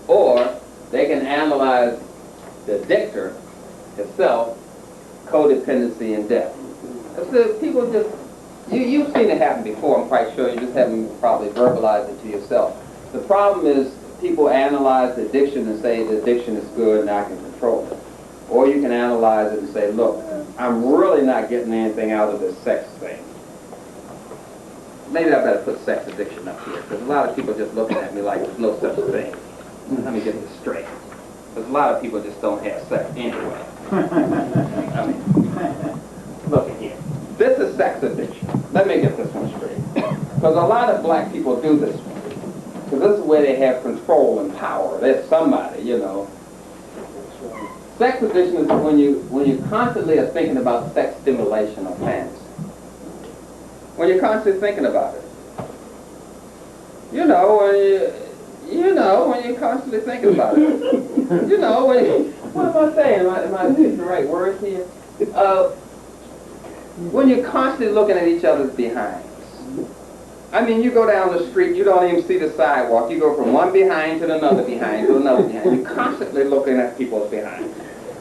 Or they can analyze the addictor itself, codependency and death. So people just, you've seen it happen before, I'm quite sure. You just haven't probably verbalized it to yourself. The problem is people analyze the addiction and say the addiction is good and I can control it. Or you can analyze it and say, look, I'm really not getting anything out of this sex thing. Maybe I better put sex addiction up here, because a lot of people are just looking at me like there's no such thing. Let me get this straight. Because a lot of people just don't have sex anyway. I mean, look at here. This is sex addiction. Let me get this one straight. Because a lot of black people do this one. Because this is where they have control and power. There's somebody, you know. Sex addiction is when you constantly are thinking about sex stimulation or fantasy. When you're constantly thinking about it. You know, when you're constantly thinking about it. You know, what am I saying? Am I using the right words here? When you're constantly looking at each other's behinds. I mean, you go down the street, you don't even see the sidewalk. You go from one behind to another behind to another behind. You're constantly looking at people's behinds.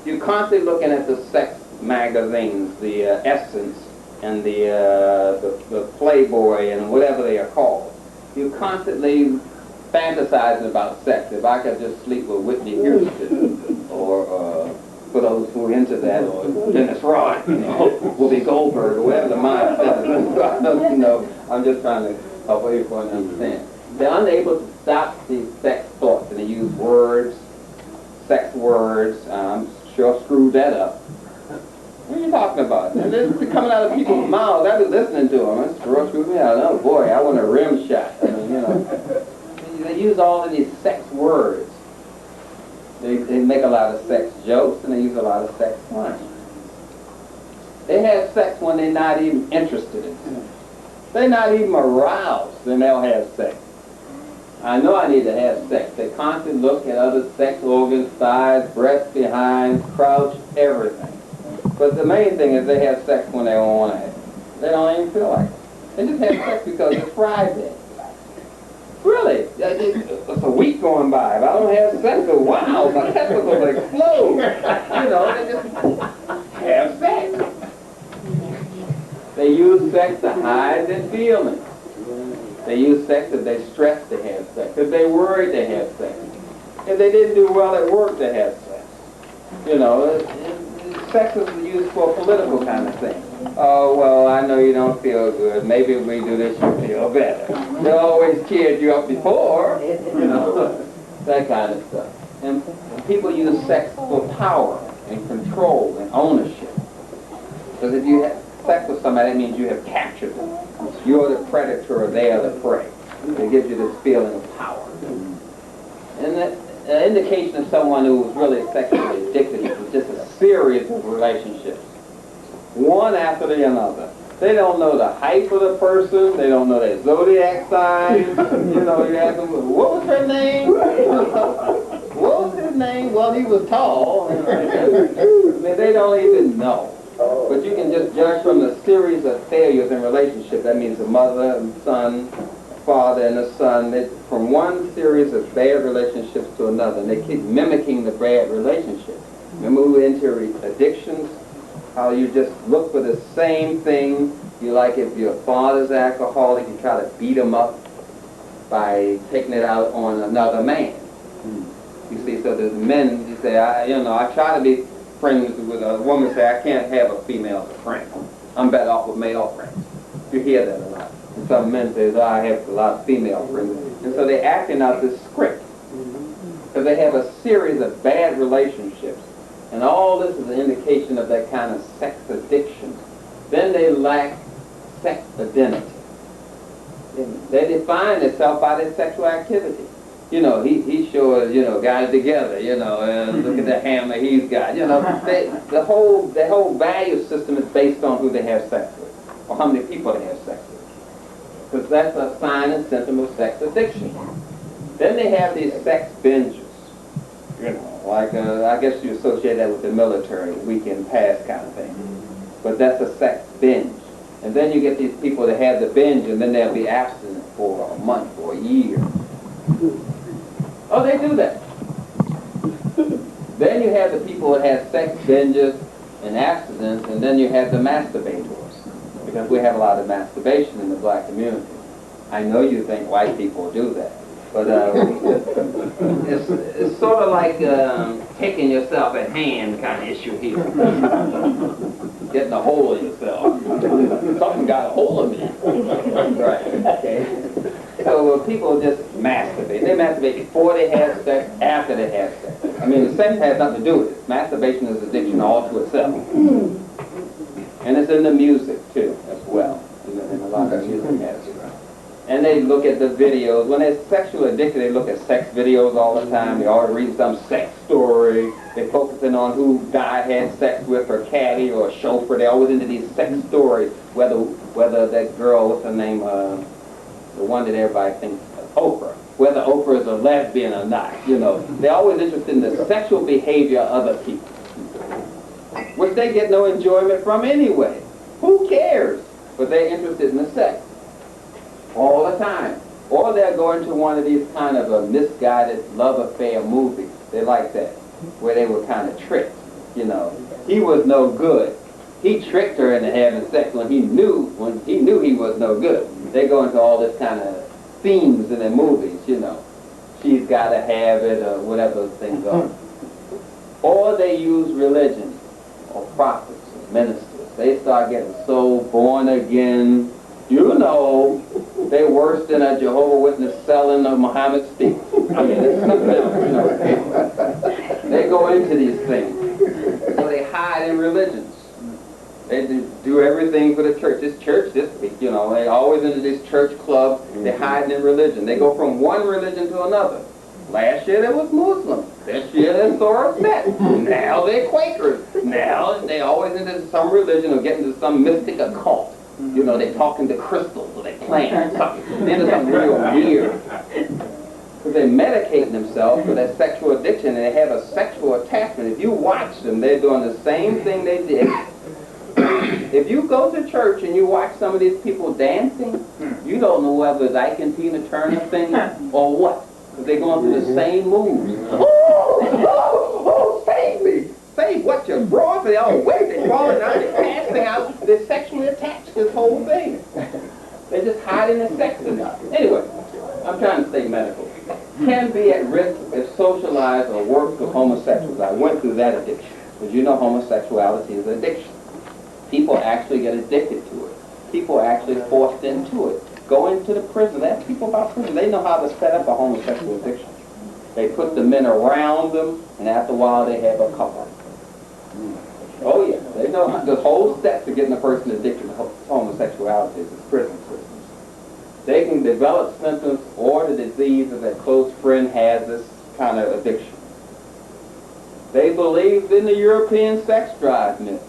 You're constantly looking at the sex magazines, the Essence, and the Playboy, and whatever they are called. You're constantly fantasizing about sex. If I could just sleep with Whitney Houston, or for those who are into that, or Dennis Rodman, you know, Whoopi Goldberg, or whatever the mindset is. You know, I'm just trying to help everyone understand. They're unable to stop these sex thoughts, and they use words, sex words. I'm sure screwed that up. What are you talking about? And this is coming out of people's mouths. I've been listening to them. It's screwed me out. Oh boy, I want a rim shot. I mean, you know, they use all of these sex words. They make a lot of sex jokes and they use a lot of sex slang. They have sex when they're not even interested in sex. They're not even aroused, then they'll have sex. I know I need to have sex. They constantly look at other sex organs, thighs, breasts, behind, crouch, everything. But the main thing is they have sex when they don't want to have it. They don't even feel like it. They just have sex because it's Friday. Really? It's a week going by. If I don't have sex, wow, my testicles will explode. You know, they just have sex. They use sex to hide their feelings. They use sex if they're stressed to have sex. If they're worried to have sex. If they didn't do well at work to have sex. You know, sex is used for a political kind of thing. Oh, well, I know you don't feel good. Maybe if we do this, you'll feel better. They always cheered you up before, you know, that kind of stuff. And people use sex for power and control and ownership. Because if you have sex with somebody, that means you have captured them. You're the predator or they are the prey. It gives you this feeling of power. And that an indication of someone who was really sexually addicted is just a series of relationships, one after the other. They don't know the height of the person. They don't know their zodiac sign. You know, you ask them, what was her name? What was his name? Well, he was tall. I mean, they don't even know. But you can just judge from the series of failures in relationships. That means a mother and son, father and a son, that from one series of bad relationships to another, and they keep mimicking the bad relationship. Remember, we were into addictions, how you just look for the same thing. You like if your father's alcoholic, you try to beat him up by taking it out on another man. You see, so there's men, you say, I try to be friends with a woman, say, I can't have a female as a friend. I'm better off with male friends. You hear that a lot. And some men say, I have a lot of female friends. And so they're acting out this script. Because they have a series of bad relationships. And all this is an indication of that kind of sex addiction. Then they lack sex identity. They define themselves by their sexual activity. You know, he shows, you know, guys together, you know, look at the hammer he's got. You know, their whole value system is based on who they have sex with, or how many people they have sex with. Because that's a sign and symptom of sex addiction. Then they have these sex binges. You know, like, I guess you associate that with the military, weekend pass kind of thing. But that's a sex binge. And then you get these people that have the binge, and then they'll be abstinent for a month or a year. Oh, they do that. Then you have the people that have sex binges and abstinence, and then you have the masturbators. Because we have a lot of masturbation in the black community. I know you think white people do that. But it's sort of like taking yourself at hand kind of issue here. Getting a hold of yourself. Something got a hold of me. Right. Okay. So people just masturbate. They masturbate before they have sex, after they have sex. I mean, the sex has nothing to do with it. Masturbation is addiction all to itself. And it's in the music, too, as well. In a lot of music has it. And they look at the videos. When they're sexually addicted, they look at sex videos all the time. They always read some sex story. They're focusing on who guy had sex with, or caddy, or chauffeur. They're always into these sex stories. Whether that girl, what's her name, the one that everybody thinks, Oprah. Whether Oprah is a lesbian or not, you know. They're always interested in the sexual behavior of other people, which they get no enjoyment from anyway. Who cares? But they're interested in the sex all the time. Or they'll go into one of these kind of a misguided love affair movies. They like that, where they were kind of tricked, you know. He was no good. He tricked her into having sex when he knew he was no good. They go into all this kind of themes in their movies, you know. She's got to have it, or whatever those things are. Or they use religion, or prophets, or ministers. They start getting so born again. You know, they're worse than a Jehovah's Witness selling a Muhammad stick. I mean, it's something else, you know. They go into these things. So they hide in religions. They do everything for the church. This church, you know, they always into this church club. They're hiding in religion. They go from one religion to another. Last year they was Muslim. This year they're Zoroastrian. Now they're Quakers. Now they always into some religion or get into some mystic occult. You know, they're talking to crystals or they plant something. Into something real weird. Because they're medicating themselves for that sexual addiction, and they have a sexual attachment. If you watch them, they're doing the same thing they did. If you go to church and you watch some of these people dancing, you don't know whether it's Ike and Tina Turner thing or what. Because they're going through the same moves. Oh, save me. Save what, your bras? They all wait, they're falling out, they're passing out, they're sexually attached to this whole thing. They're just hiding their sex in it. Anyway, I'm trying to stay medical. Can be at risk if socialized or worked with homosexuals. I went through that addiction. Because you know homosexuality is addiction. People actually get addicted to it. People are actually forced into it. Go into the prison. Ask people about prison. They know how to set up a homosexual addiction. They put the men around them, and after a while they have a couple. Oh yeah, they know the whole steps to getting a person addicted to homosexuality is prison systems. They can develop symptoms or the disease if a close friend has this kind of addiction. They believe in the European sex drive myth.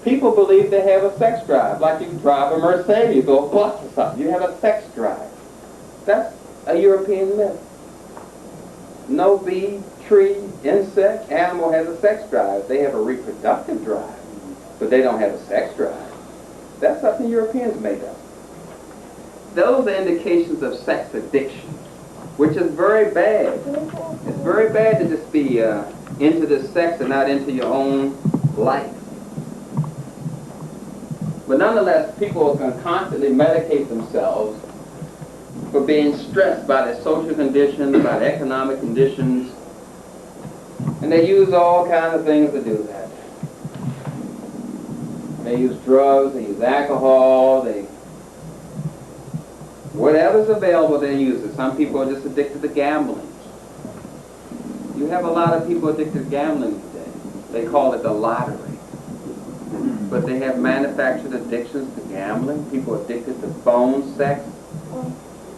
People believe they have a sex drive, like you drive a Mercedes or a bus or something. You have a sex drive. That's a European myth. No bee, tree, insect, animal has a sex drive. They have a reproductive drive, but they don't have a sex drive. That's something Europeans made up. Those are indications of sex addiction, which is very bad. It's very bad to just be into this sex and not into your own life. But nonetheless, people can constantly medicate themselves for being stressed by their social conditions, by their economic conditions. And they use all kinds of things to do that. They use drugs, they use alcohol, whatever's available they use it. Some people are just addicted to gambling. You have a lot of people addicted to gambling today. They call it the lottery. But they have manufactured addictions to gambling. People addicted to phone sex.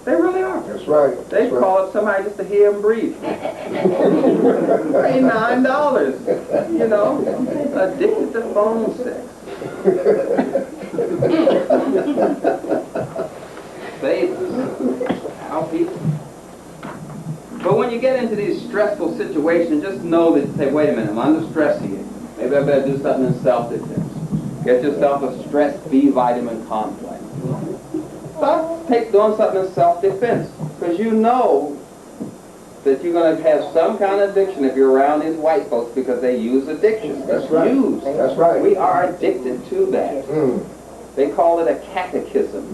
They really are. That's right. They call up somebody just to hear them breathe. Pay $9, you know, addicted to phone sex. Babies. How people. But when you get into these stressful situations, just know that, say, wait a minute, I'm under stress here. Maybe I better do something in self-defense. Get yourself a stress B vitamin complex. Stop doing something in self-defense. Because you know that you're going to have some kind of addiction if you're around these white folks because they use addiction. That's right. Used. That's right. We are addicted to that. They call it a catechism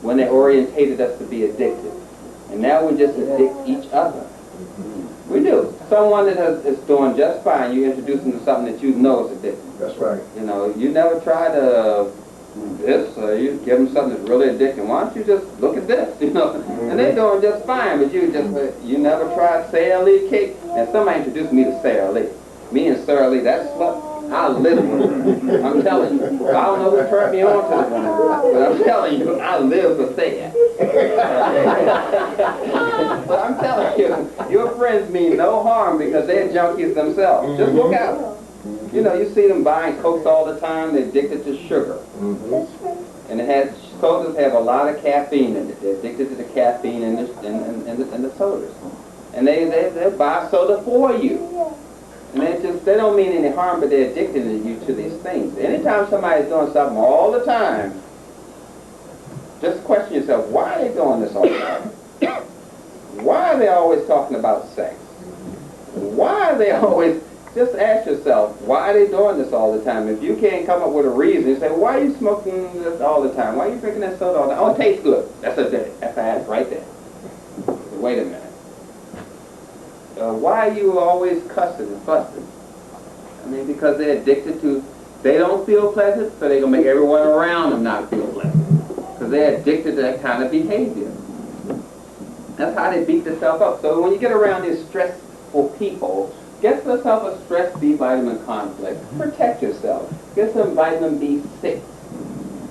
when they orientated us to be addicted. And now we just addict each other. We do. Someone that is doing just fine, you introduce them to something that you know is addictive. That's right. You know, you never try to this, you give them something that's really addictive. Why don't you just look at this, you know? And they're doing just fine, but you never tried Sara Lee cake. And somebody introduced me to Sara Lee. Me and Sara Lee, that's what I live with. I'm telling you. I don't know who turned me on to this one, but I'm telling you, I live to say it. But I'm telling you, your friends mean no harm because they're junkies themselves. Just look out. You know, you see them buying Cokes all the time. They're addicted to sugar. And sodas have a lot of caffeine in it. They're addicted to the caffeine in the sodas. And they buy soda for you. And they don't mean any harm, but they're addicted to these things. Anytime somebody's doing something all the time, just question yourself, why are they doing this all the time? Why are they always talking about sex? Why are they always, just ask yourself, why are they doing this all the time? If you can't come up with a reason, you say, why are you smoking this all the time? Why are you drinking that soda all the time? Oh, it tastes good. That's an ass right there. Wait a minute. Why are you always cussing and fussing? I mean, because they're addicted to, they don't feel pleasant, so they're going to make everyone around them not feel pleasant. Because they're addicted to that kind of behavior. That's how they beat themselves up. So when you get around these stressful people, get yourself a stress B vitamin complex. Protect yourself. Get some vitamin B6.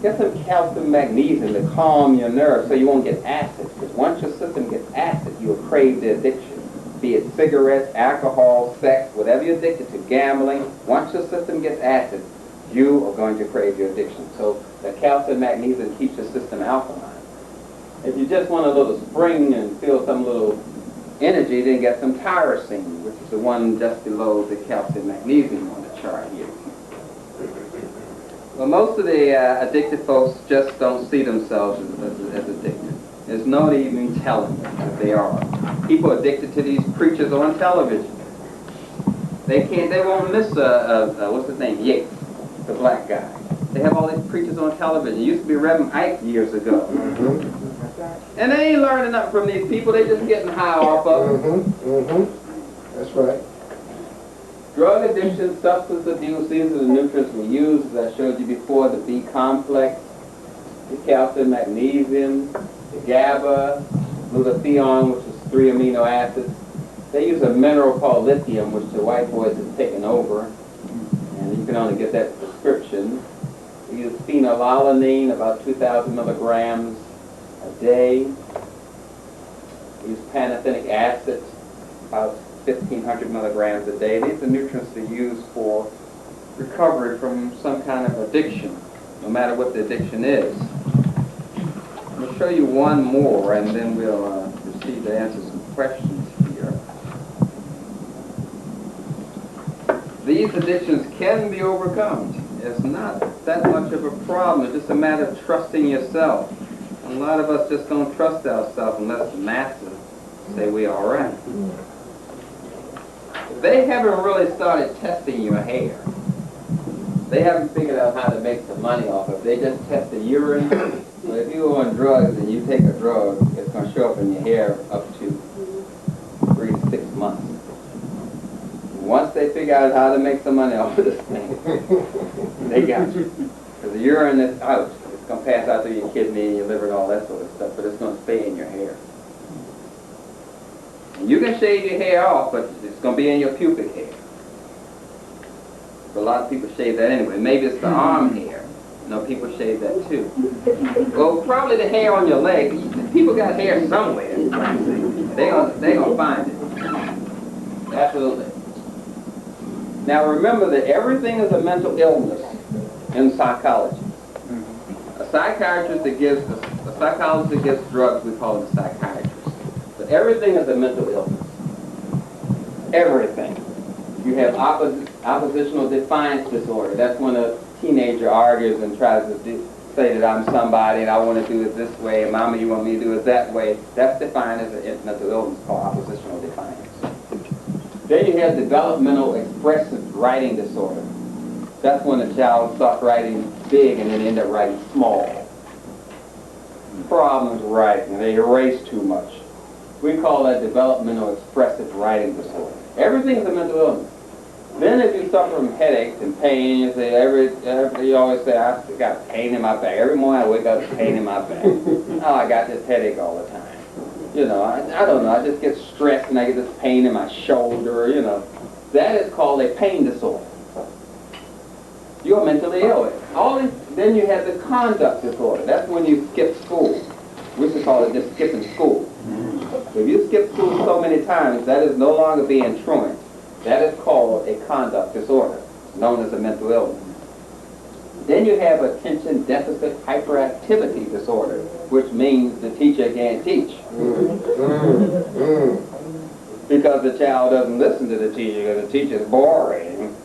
Get some calcium magnesium to calm your nerves so you won't get acid. Because once your system gets acid, you'll crave the addiction. Be it cigarettes, alcohol, sex, whatever you're addicted to, gambling. Once your system gets acid, you are going to crave your addiction. So the calcium magnesium keeps your system alkaline. If you just want a little spring and feel some little energy, then get some tyrosine, which is the one just below the calcium magnesium on the chart here. Well, most of the addicted folks just don't see themselves as addicted. There's no even telling them that they are. People addicted to these preachers on television. They won't miss, what's his name, Yates, the black guy. They have all these preachers on television. It used to be Reverend Ike years ago. And they ain't learning nothing from these people. They just getting high off of them. That's right. Drug addiction, substance abuse, these are the nutrients we use, as I showed you before, the B complex, the calcium, magnesium, the GABA, glutathione, which is 3 amino acids. They use a mineral called lithium, which the white boys have taken over, and you can only get that prescription. We use phenylalanine, about 2,000 milligrams a day. We use pantothenic acid, about 1,500 milligrams a day. These are nutrients they use for recovery from some kind of addiction, no matter what the addiction is. I'm going to show you one more, and then we'll proceed to answer some questions here. These addictions can be overcome. It's not that much of a problem. It's just a matter of trusting yourself. A lot of us just don't trust ourselves unless the masses say we are right. They haven't really started testing your hair. They haven't figured out how to make some money off of it. They just test the urine. So if you're on drugs and you take a drug, it's going to show up in your hair up to 3 to 6 months. Once they figure out how to make some money off of this thing, they got you. Because the urine is out. It's going to pass out through your kidney and your liver and all that sort of stuff, but it's going to stay in your hair. And you can shave your hair off, but it's going to be in your pubic hair. But a lot of people shave that anyway. Maybe it's the arm hair. You know, people shave that too. Well, probably the hair on your leg. People got hair somewhere. They're gonna find it. Absolutely. Now remember that everything is a mental illness in psychology. A psychiatrist that gives, a psychologist that gives drugs, we call him a psychiatrist. But everything is a mental illness. Everything. You have oppositional defiance disorder. That's when a teenager argues and tries to say that I'm somebody and I want to do it this way, and Mama, you want me to do it that way. That's defined as a mental illness called oppositional defiance. Then you have developmental expressive writing disorder. That's when a child starts writing big and then end up writing small. Problems writing, they erase too much. We call that developmental expressive writing disorder. Everything's a mental illness. Then if you suffer from headaches and pain, you say you always say, I got pain in my back. Every morning I wake up with pain in my back. Oh, I got this headache all the time. You know, I don't know, I just get stressed and I get this pain in my shoulder, you know. That is called a pain disorder. You're mentally ill. Then you have the conduct disorder. That's when you skip school. We used to call it just skipping school. So if you skip school so many times, that is no longer being truant. That is called a conduct disorder, known as a mental illness. Then you have attention deficit hyperactivity disorder, which means the teacher can't teach. Because the child doesn't listen to the teacher because the teacher is boring.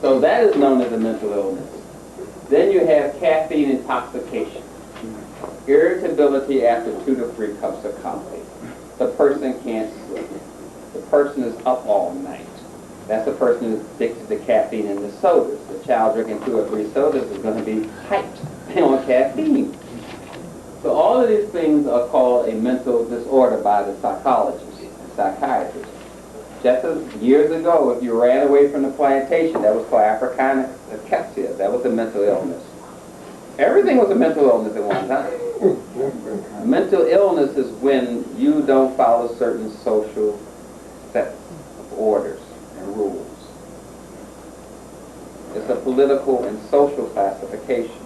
So that is known as a mental illness. Then you have caffeine intoxication. Irritability after 2 to 3 cups of coffee. The person can't sleep. The person is up all night. That's a person who's addicted to caffeine and the sodas. The child drinking 2 or 3 sodas is going to be hyped on caffeine. So all of these things are called a mental disorder by the psychologists and psychiatrists. Just as years ago, if you ran away from the plantation, that was called Afrika. That was a mental illness. Everything was a mental illness at one time. Mental illness is when you don't follow certain social sets of orders and rules. It's a political and social classification.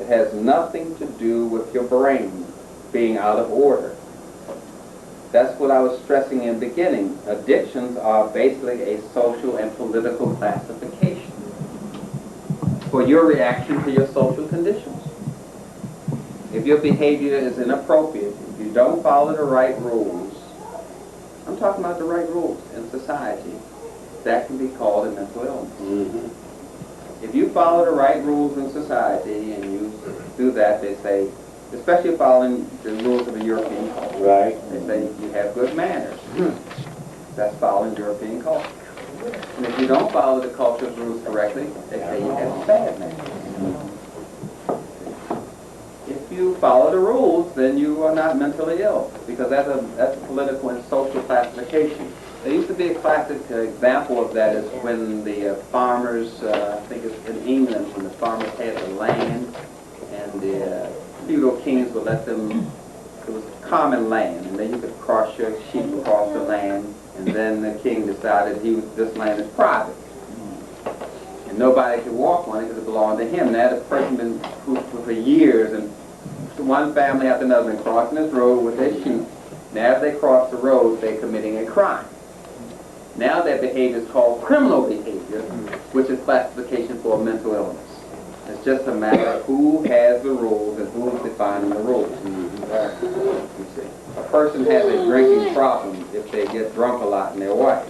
It has nothing to do with your brain being out of order. That's what I was stressing in the beginning. Addictions are basically a social and political classification for your reaction to your social conditions. If your behavior is inappropriate, if you don't follow the right rules, I'm talking about the right rules in society, that can be called a mental illness. If you follow the right rules in society and you do that, they say, especially following the rules of the European culture, Right. they say you have good manners. That's following European culture. And if you don't follow the culture's rules correctly, they say you have bad manners. If you follow the rules, then you are not mentally ill, because that's a political and social classification. There used to be a classic example of that is when the farmers, I think it's in England, when the farmers had the land and the feudal kings would let them, it was common land, and then you could cross your sheep across the land, and then the king decided this land is private. And nobody could walk on it because it belonged to him. Now the person been for years, and one family after another been crossing this road with their sheep. Now as they cross the road, they're committing a crime. Now that behavior is called criminal behavior, which is classification for a mental illness. It's just a matter of who has the rules and who's defining the rules. You see, a person has a drinking problem if they get drunk a lot and they're white.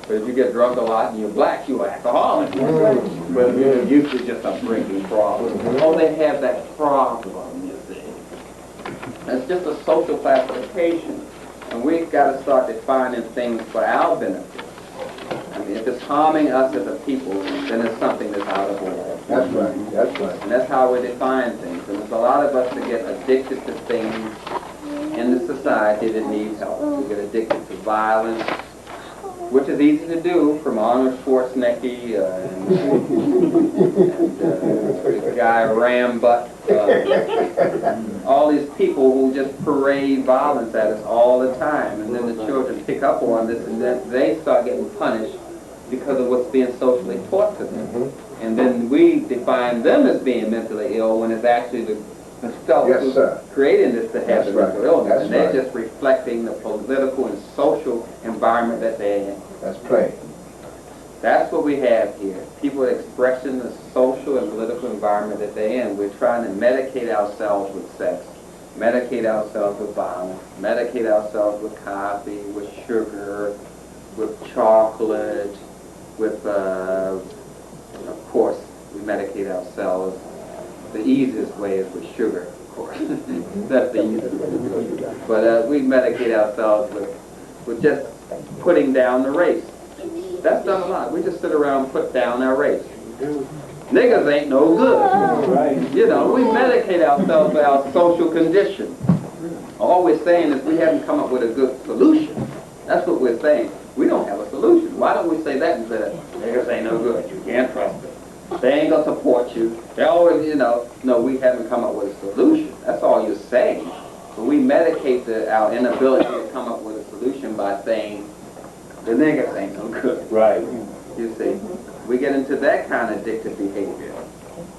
But if you get drunk a lot and you're black, you're alcoholic. But if you're used to just a drinking problem, oh, they have that problem, you see. It's just a social classification. And we've got to start defining things for our benefit. I mean, if it's harming us as a people, then it's something that's out of order. That's right, that's right. And that's how we define things. And there's a lot of us that get addicted to things in the society that need help. We get addicted to violence, which is easy to do, from Arnold Schwarzenegger and the guy Rambutt. All these people who just parade violence at us all the time, and then the children pick up on this, and then they start getting punished because of what's being socially taught to them. And then we define them as being mentally ill when it's actually the self who's creating this to have the mental illness. And they're just reflecting the political and social environment that they're in. That's plain. That's what we have here. People expressing the social and political environment that they're in. We're trying to medicate ourselves with sex, medicate ourselves with violence, medicate ourselves with coffee, with sugar, with chocolate, with, of course, we medicate ourselves. The easiest way is with sugar, of course. That's the easiest way. But we medicate ourselves with just putting down the race. That's done a lot. We just sit around and put down our race. Niggas ain't no good. You know, we medicate ourselves with our social condition. All we're saying is we haven't come up with a good solution. That's what we're saying. We don't have a solution. Why don't we say that instead of, niggas ain't no good, you can't trust them. They ain't gonna support you. They always, you know, no, we haven't come up with a solution. That's all you're saying. But we medicate our inability to come up with a solution by saying, the niggas ain't no good. Right. You see, we get into that kind of addictive behavior.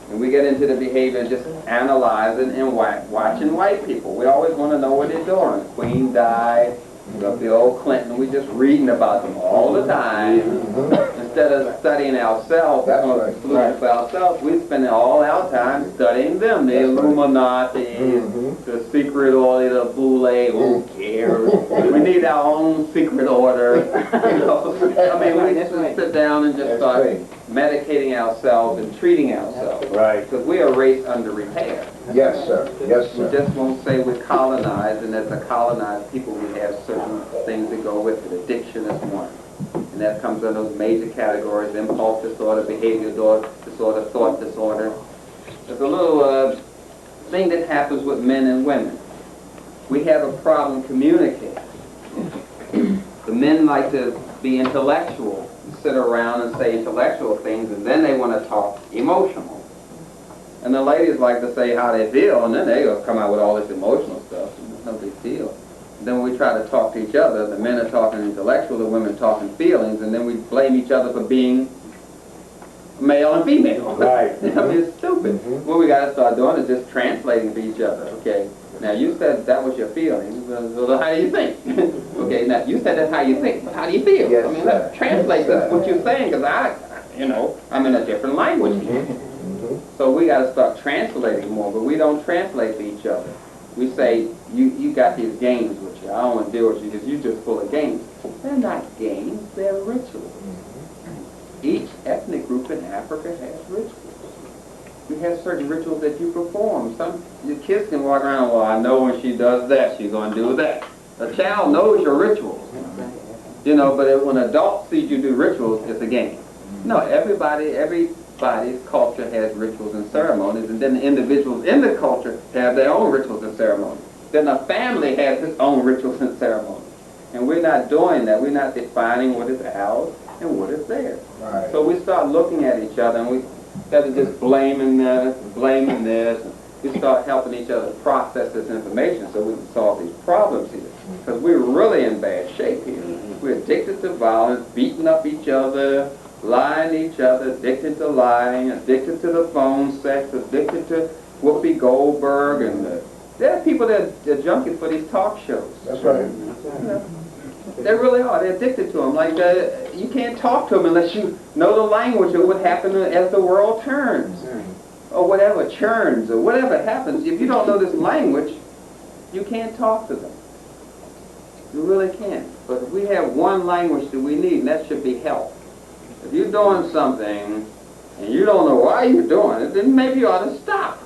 And we get into the behavior of just analyzing and watching white people. We always want to know what they're doing. Queen died, Bill Clinton, we just reading about them all the time. Instead of studying ourselves, solution for ourselves, we spend all our time studying them. The Illuminati, the secret order, the Boule, who cares? We need our own secret order. You know? I mean, we just sit down and just start medicating ourselves and treating ourselves. Right. Because we are a race under repair. Yes, sir. Yes, sir. We just won't say we're colonized, and as a colonized people, we have certain things that go with it. Addiction is one. And that comes under those major categories: impulse disorder, behavior disorder, thought disorder. There's a little thing that happens with men and women. We have a problem communicating. The men like to be intellectual, sit around and say intellectual things, and then they want to talk emotional. And the ladies like to say how they feel, and then they go come out with all this emotional stuff. It's no big deal. Then when we try to talk to each other, the men are talking intellectual, the women talking feelings, and then we blame each other for being male and female. Right. I mean, it's stupid. What we got to start doing is just translating for each other. Okay, now you said that was your feeling, so how do you think? Okay, now you said that's how you think, but how do you feel? Yes, I mean, let's translate what you're saying, because I'm in a different language here. So we got to start translating more, but we don't translate for each other. We say, you got these games with you. I don't want to deal with you because you're just full of games. They're not games, they're rituals. Each ethnic group in Africa has rituals. You have certain rituals that you perform. Your kids can walk around, well, I know when she does that, she's going to do that. A child knows your rituals. You know, but when adults see you do rituals, it's a game. No, everybody's culture has rituals and ceremonies, and then the individuals in the culture have their own rituals and ceremonies. Then a family has its own rituals and ceremonies. And we're not doing that. We're not defining what is ours and what is theirs. Right. So we start looking at each other, and we instead of just blaming this, we start helping each other process this information so we can solve these problems here. Because we're really in bad shape here. We're addicted to violence, beating up each other, lying to each other, addicted to lying, addicted to the phone sex, addicted to Whoopi Goldberg, and there are people that are junkies for these talk shows. That's right. You know, they really are. They're addicted to them. Like, you can't talk to them unless you know the language of what happens as the world turns, or whatever, churns, or whatever happens. If you don't know this language, you can't talk to them. You really can't. But if we have one language that we need, and that should be health. If you're doing something and you don't know why you're doing it, then maybe you ought to stop.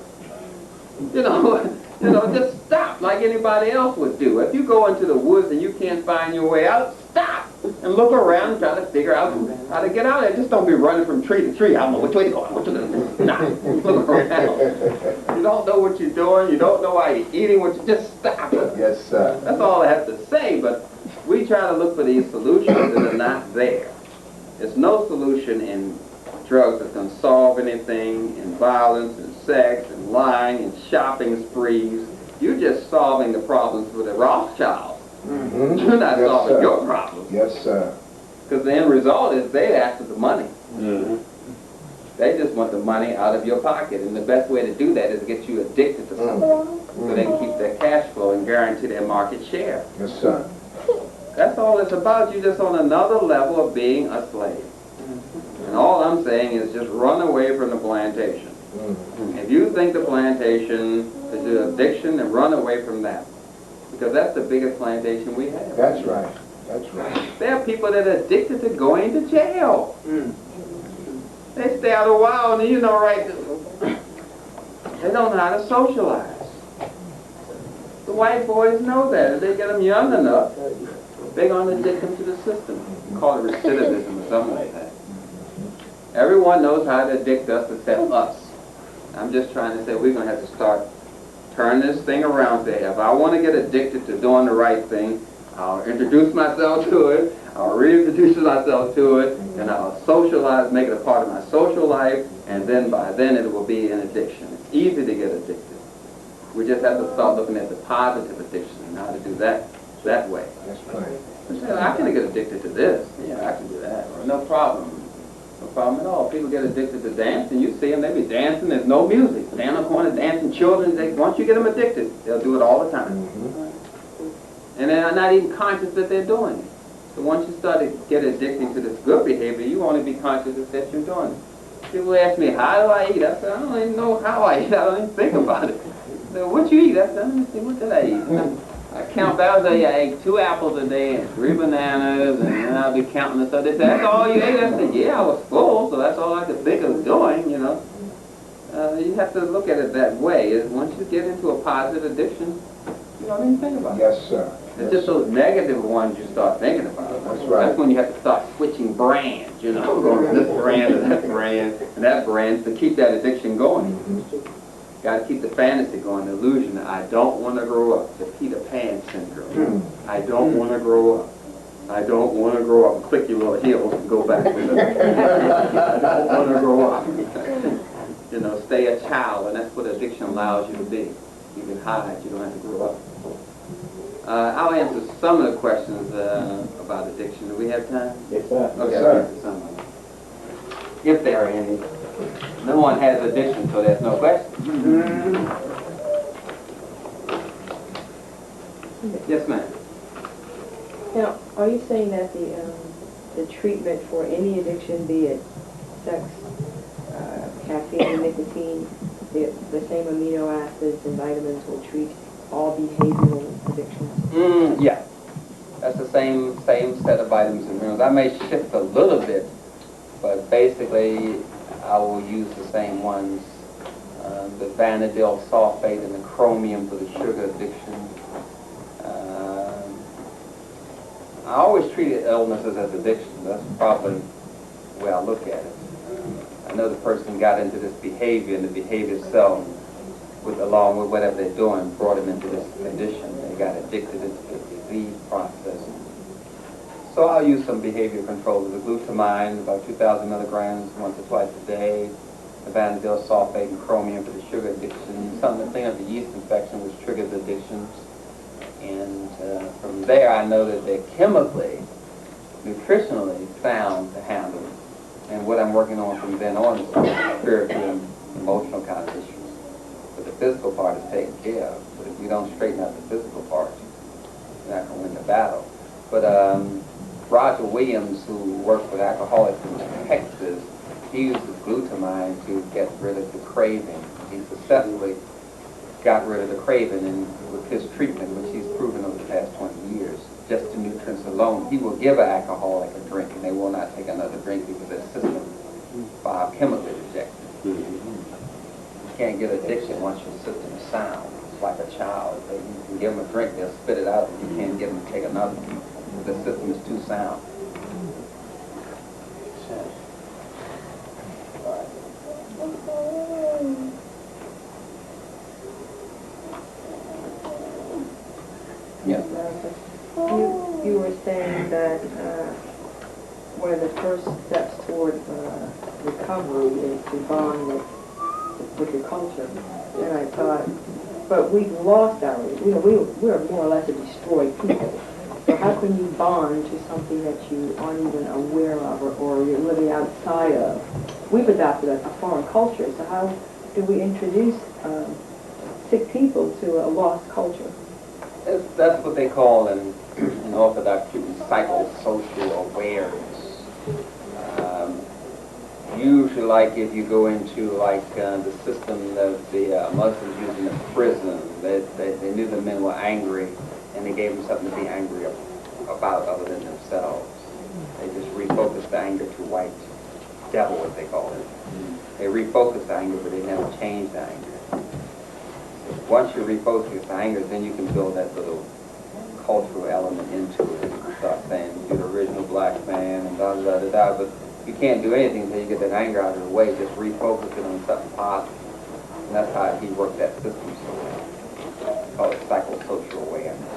You know, just stop like anybody else would do. If you go into the woods and you can't find your way out, stop and look around and try to figure out how to get out of there. Just don't be running from tree to tree. I don't know which way to go. Stop. Look around. You don't know what you're doing. You don't know why you're eating what you just stop. Yes, sir. That's all I have to say, but we try to look for these solutions that are not there. There's no solution in drugs that's going to solve anything, in violence, and sex, and lying, and shopping sprees. You're just solving the problems with the Rothschilds. You're not solving your problems. Yes, sir. Because the end result is they're after the money. Mm-hmm. They just want the money out of your pocket. And the best way to do that is to get you addicted to something. So they can keep their cash flow and guarantee their market share. Yes, sir. That's all it's about. You're just on another level of being a slave. And all I'm saying is just run away from the plantation. If you think the plantation is an addiction, then run away from that. Because that's the biggest plantation we have. That's right. That's right. There are people that are addicted to going to jail. They stay out a while and you know, right, they don't know how to socialize. The white boys know that. If they get them young enough, they're going to addict them to the system. We call it recidivism or something like that. Everyone knows how to addict us except us. I'm just trying to say we're going to have to start turning this thing around there. If I want to get addicted to doing the right thing, I'll introduce myself to it, I'll reintroduce myself to it, and I'll socialize, make it a part of my social life, and then by then it will be an addiction. It's easy to get addicted. We just have to start looking at the positive addiction and how to do that way. That's right. I can get addicted to this. Yeah, I can do that. No problem. No problem at all. People get addicted to dancing. You see them, they be dancing. There's no music. Stand on the corner dancing. Children, once you get them addicted, they'll do it all the time. And they're not even conscious that they're doing it. So once you start to get addicted to this good behavior, you only be conscious that you're doing it. People ask me, how do I eat? I said, I don't even know how I eat. I don't even think about it. They say, what you eat? I said, let me see, what did I eat? I count bags. I ate 2 apples a day and 3 bananas, and then I'll be counting and stuff. They said, that's all you ate? I said, yeah, I was full, so that's all I could think of doing, you know. You have to look at it that way. Once you get into a positive addiction, you don't even think about it. Yes, sir. It's just those negative ones you start thinking about. That's right. That's when you have to start switching brands, you know, going from this brand to that brand and that brand to keep that addiction going. Got to keep the fantasy going, the illusion that I don't want to grow up, the Peter Pan syndrome. I don't want to grow up. I don't want to grow up and click your little heels and go back with it. I don't want to grow up. You know, stay a child, and that's what addiction allows you to be. You can hide, you don't have to grow up. I'll answer some of the questions about addiction. Do we have time? Yes, sir. Okay, Yes, I'll sir. answer some of them. If there are any. No one has addiction, so there's no question. Yes, ma'am. Now, are you saying that the treatment for any addiction, be it sex, caffeine, nicotine, the same amino acids and vitamins will treat all behavioral addictions? Yeah. That's the same set of vitamins and minerals. I may shift a little bit, but basically I will use the same ones. The vanadyl sulfate and the chromium for the sugar addiction. I always treated illnesses as addictions. That's probably the way I look at it. I know the person got into this behavior, and the behavior itself, along with whatever they're doing, brought them into this condition. They got addicted into the disease process. So I'll use some behavior controllers, the glutamine, about 2,000 milligrams once or twice a day, the vanadyl sulfate and chromium for the sugar addiction, something to clean up the yeast infection, which triggers addictions. And from there, I know that they're chemically, nutritionally sound to handle it. And what I'm working on from then on is spiritual and emotional kind of issues. But the physical part is taken care of. But if you don't straighten out the physical part, you're not going to win the battle. But Roger Williams, who worked with alcoholics in Texas, he uses glutamine to get rid of the craving. He successfully got rid of the craving, and with his treatment, which he's proven over the past 20 years, just the nutrients alone, he will give an alcoholic a drink, and they will not take another drink because their system biochemically rejects it. You can't get addiction once your system is sound. It's like a child. You can give them a drink, they'll spit it out, and you can't get them to take another one. The system is too sound. Yes. You were saying that one of the first steps toward recovery is to bond with your culture. And I thought, but we've lost our, we're more or less a destroyed people. So how can you bond to something that you aren't even aware of or you're living outside of? We've adopted a foreign culture, so how do we introduce sick people to a lost culture? That's what they call in Orthodox treatment psychosocial awareness. Usually, like if you go into like the system that the Muslims use in the prison, they knew the men were angry, and they gave them something to be angry about other than themselves. They just refocused the anger to white devil, as they call it. They refocused the anger, but they never changed the anger. Once you refocus the anger, then you can build that little cultural element into it. You can start saying, you're the original black man, and da da da da. But you can't do anything until you get that anger out of the way. Just refocus it on something positive. And that's how he worked that system so well. It's called it psychosocial awareness.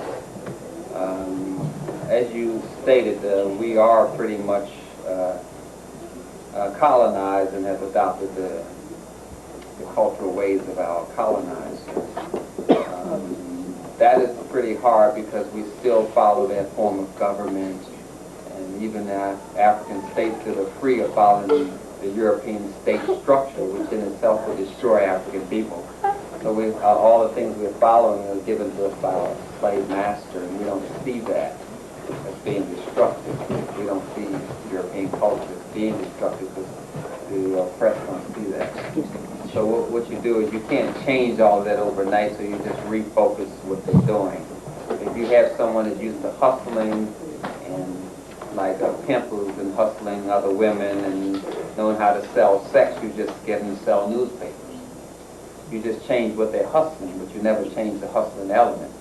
As you stated, we are pretty much colonized and have adopted the cultural ways of our colonizers. That is pretty hard because we still follow that form of government, and even African states that are free of following the European state structure, which in itself will destroy African people. So all the things we're following are given to us by our slave master, and we don't see that as being destructive. We don't see European culture as being destructive because the oppressed don't see that. So what you do is you can't change all of that overnight, so you just refocus what they're doing. If you have someone that's used to hustling, and like a pimp who's been hustling other women and knowing how to sell sex, you just get them to sell newspapers. You just change what they're hustling, but you never change the hustling element.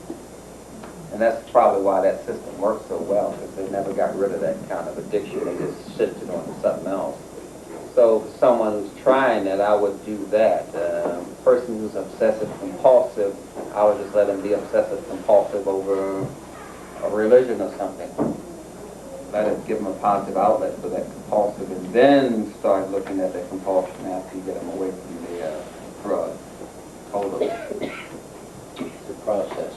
And that's probably why that system works so well, because they never got rid of that kind of addiction. They just shifted on to something else. So for someone who's trying that, I would do that. A person who's obsessive-compulsive, I would just let them be obsessive-compulsive over a religion or something. Let it give them a positive outlet for that compulsive, and then start looking at that compulsion after you get them away from the drug. Hold on. It's a process.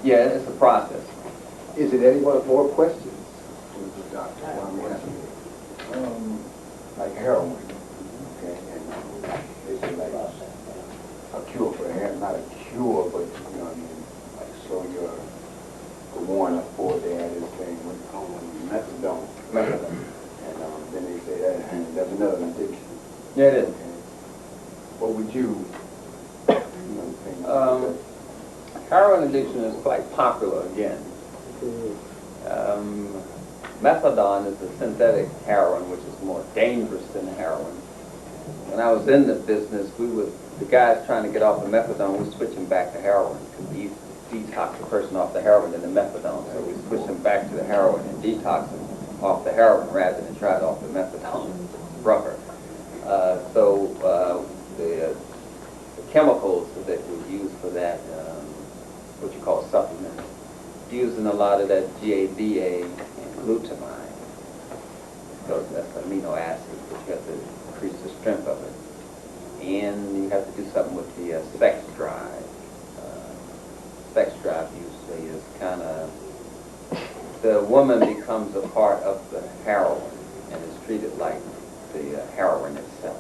Yeah, it's a process. Is it anyone more questions? Doctor, like heroin, okay, and it's like a cure for heroin, not a cure, but you know what I mean, like so you're warned up for they had this thing with methadone, and then they say that and that's another addiction. Yeah, it is. Okay. What would you think? Heroin addiction is quite popular again. Methadone is a synthetic heroin, which is more dangerous than heroin. When I was in the business, the guys trying to get off the methadone, we switch them back to heroin because we detox the person off the heroin and the methadone. So we switch them back to the heroin and detox them off the heroin rather than try it off the methadone rubber. The chemicals that we use for that, what you call supplements, using a lot of that GABA and glutamine, because that's amino acid, but you have to increase the strength of it. And you have to do something with the sex drive. Sex drive usually is kind of, the woman becomes a part of the heroin and is treated like the heroin itself.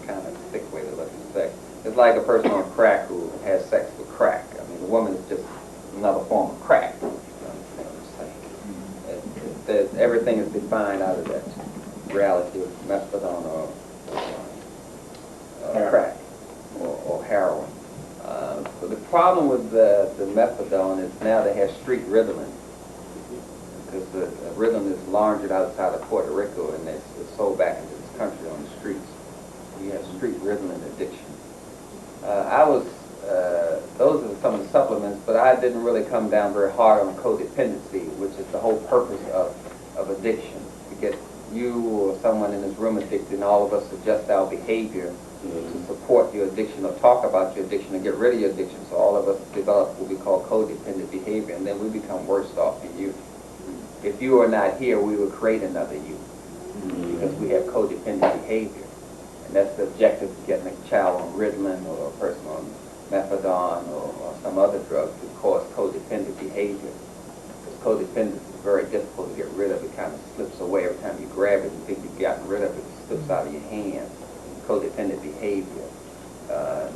Kind of a thick way to look at sex. It's like a person on crack who has sex with crack. I mean, the woman is just another form of crack. You understand what I'm saying? Everything is defined out of that reality of methadone or crack or heroin. But the problem with the methadone is now they have street Ritalin, because the Ritalin is laundered outside of Puerto Rico and it's sold back into this country on the streets. You have street Ritalin addiction. Those are some of the supplements, but I didn't really come down very hard on codependency, which is the whole purpose of addiction. To get you or someone in this room addicted, and all of us adjust our behavior to support your addiction or talk about your addiction and get rid of your addiction. So all of us develop what we call codependent behavior, and then we become worse off than you. If you are not here, we will create another you, because we have codependent behavior. And that's the objective of getting a child on Ritalin or a person on methadone or some other drug to cause codependent behavior. Because codependence is very difficult to get rid of. It kind of slips away every time you grab it and think you've gotten rid of it. It slips out of your hand. Codependent behavior.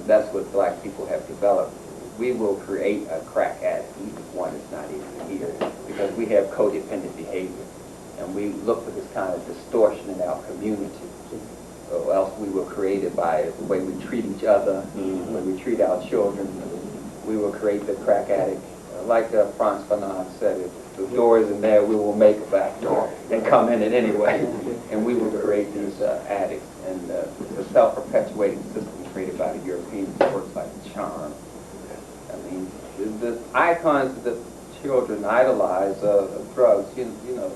That's what black people have developed. We will create a crack addict, even if one is not even here, because we have codependent behavior. And we look for this kind of distortion in our community. Or else we will create it by the way we treat each other, the way we treat our children. We will create the crack addict. Like Franz Fanon said, if the door isn't there, we will make a back door and come in it anyway. And we will create these addicts. And the self-perpetuating system created by the Europeans works like a charm. I mean, the icons that children idolize of drugs, you know,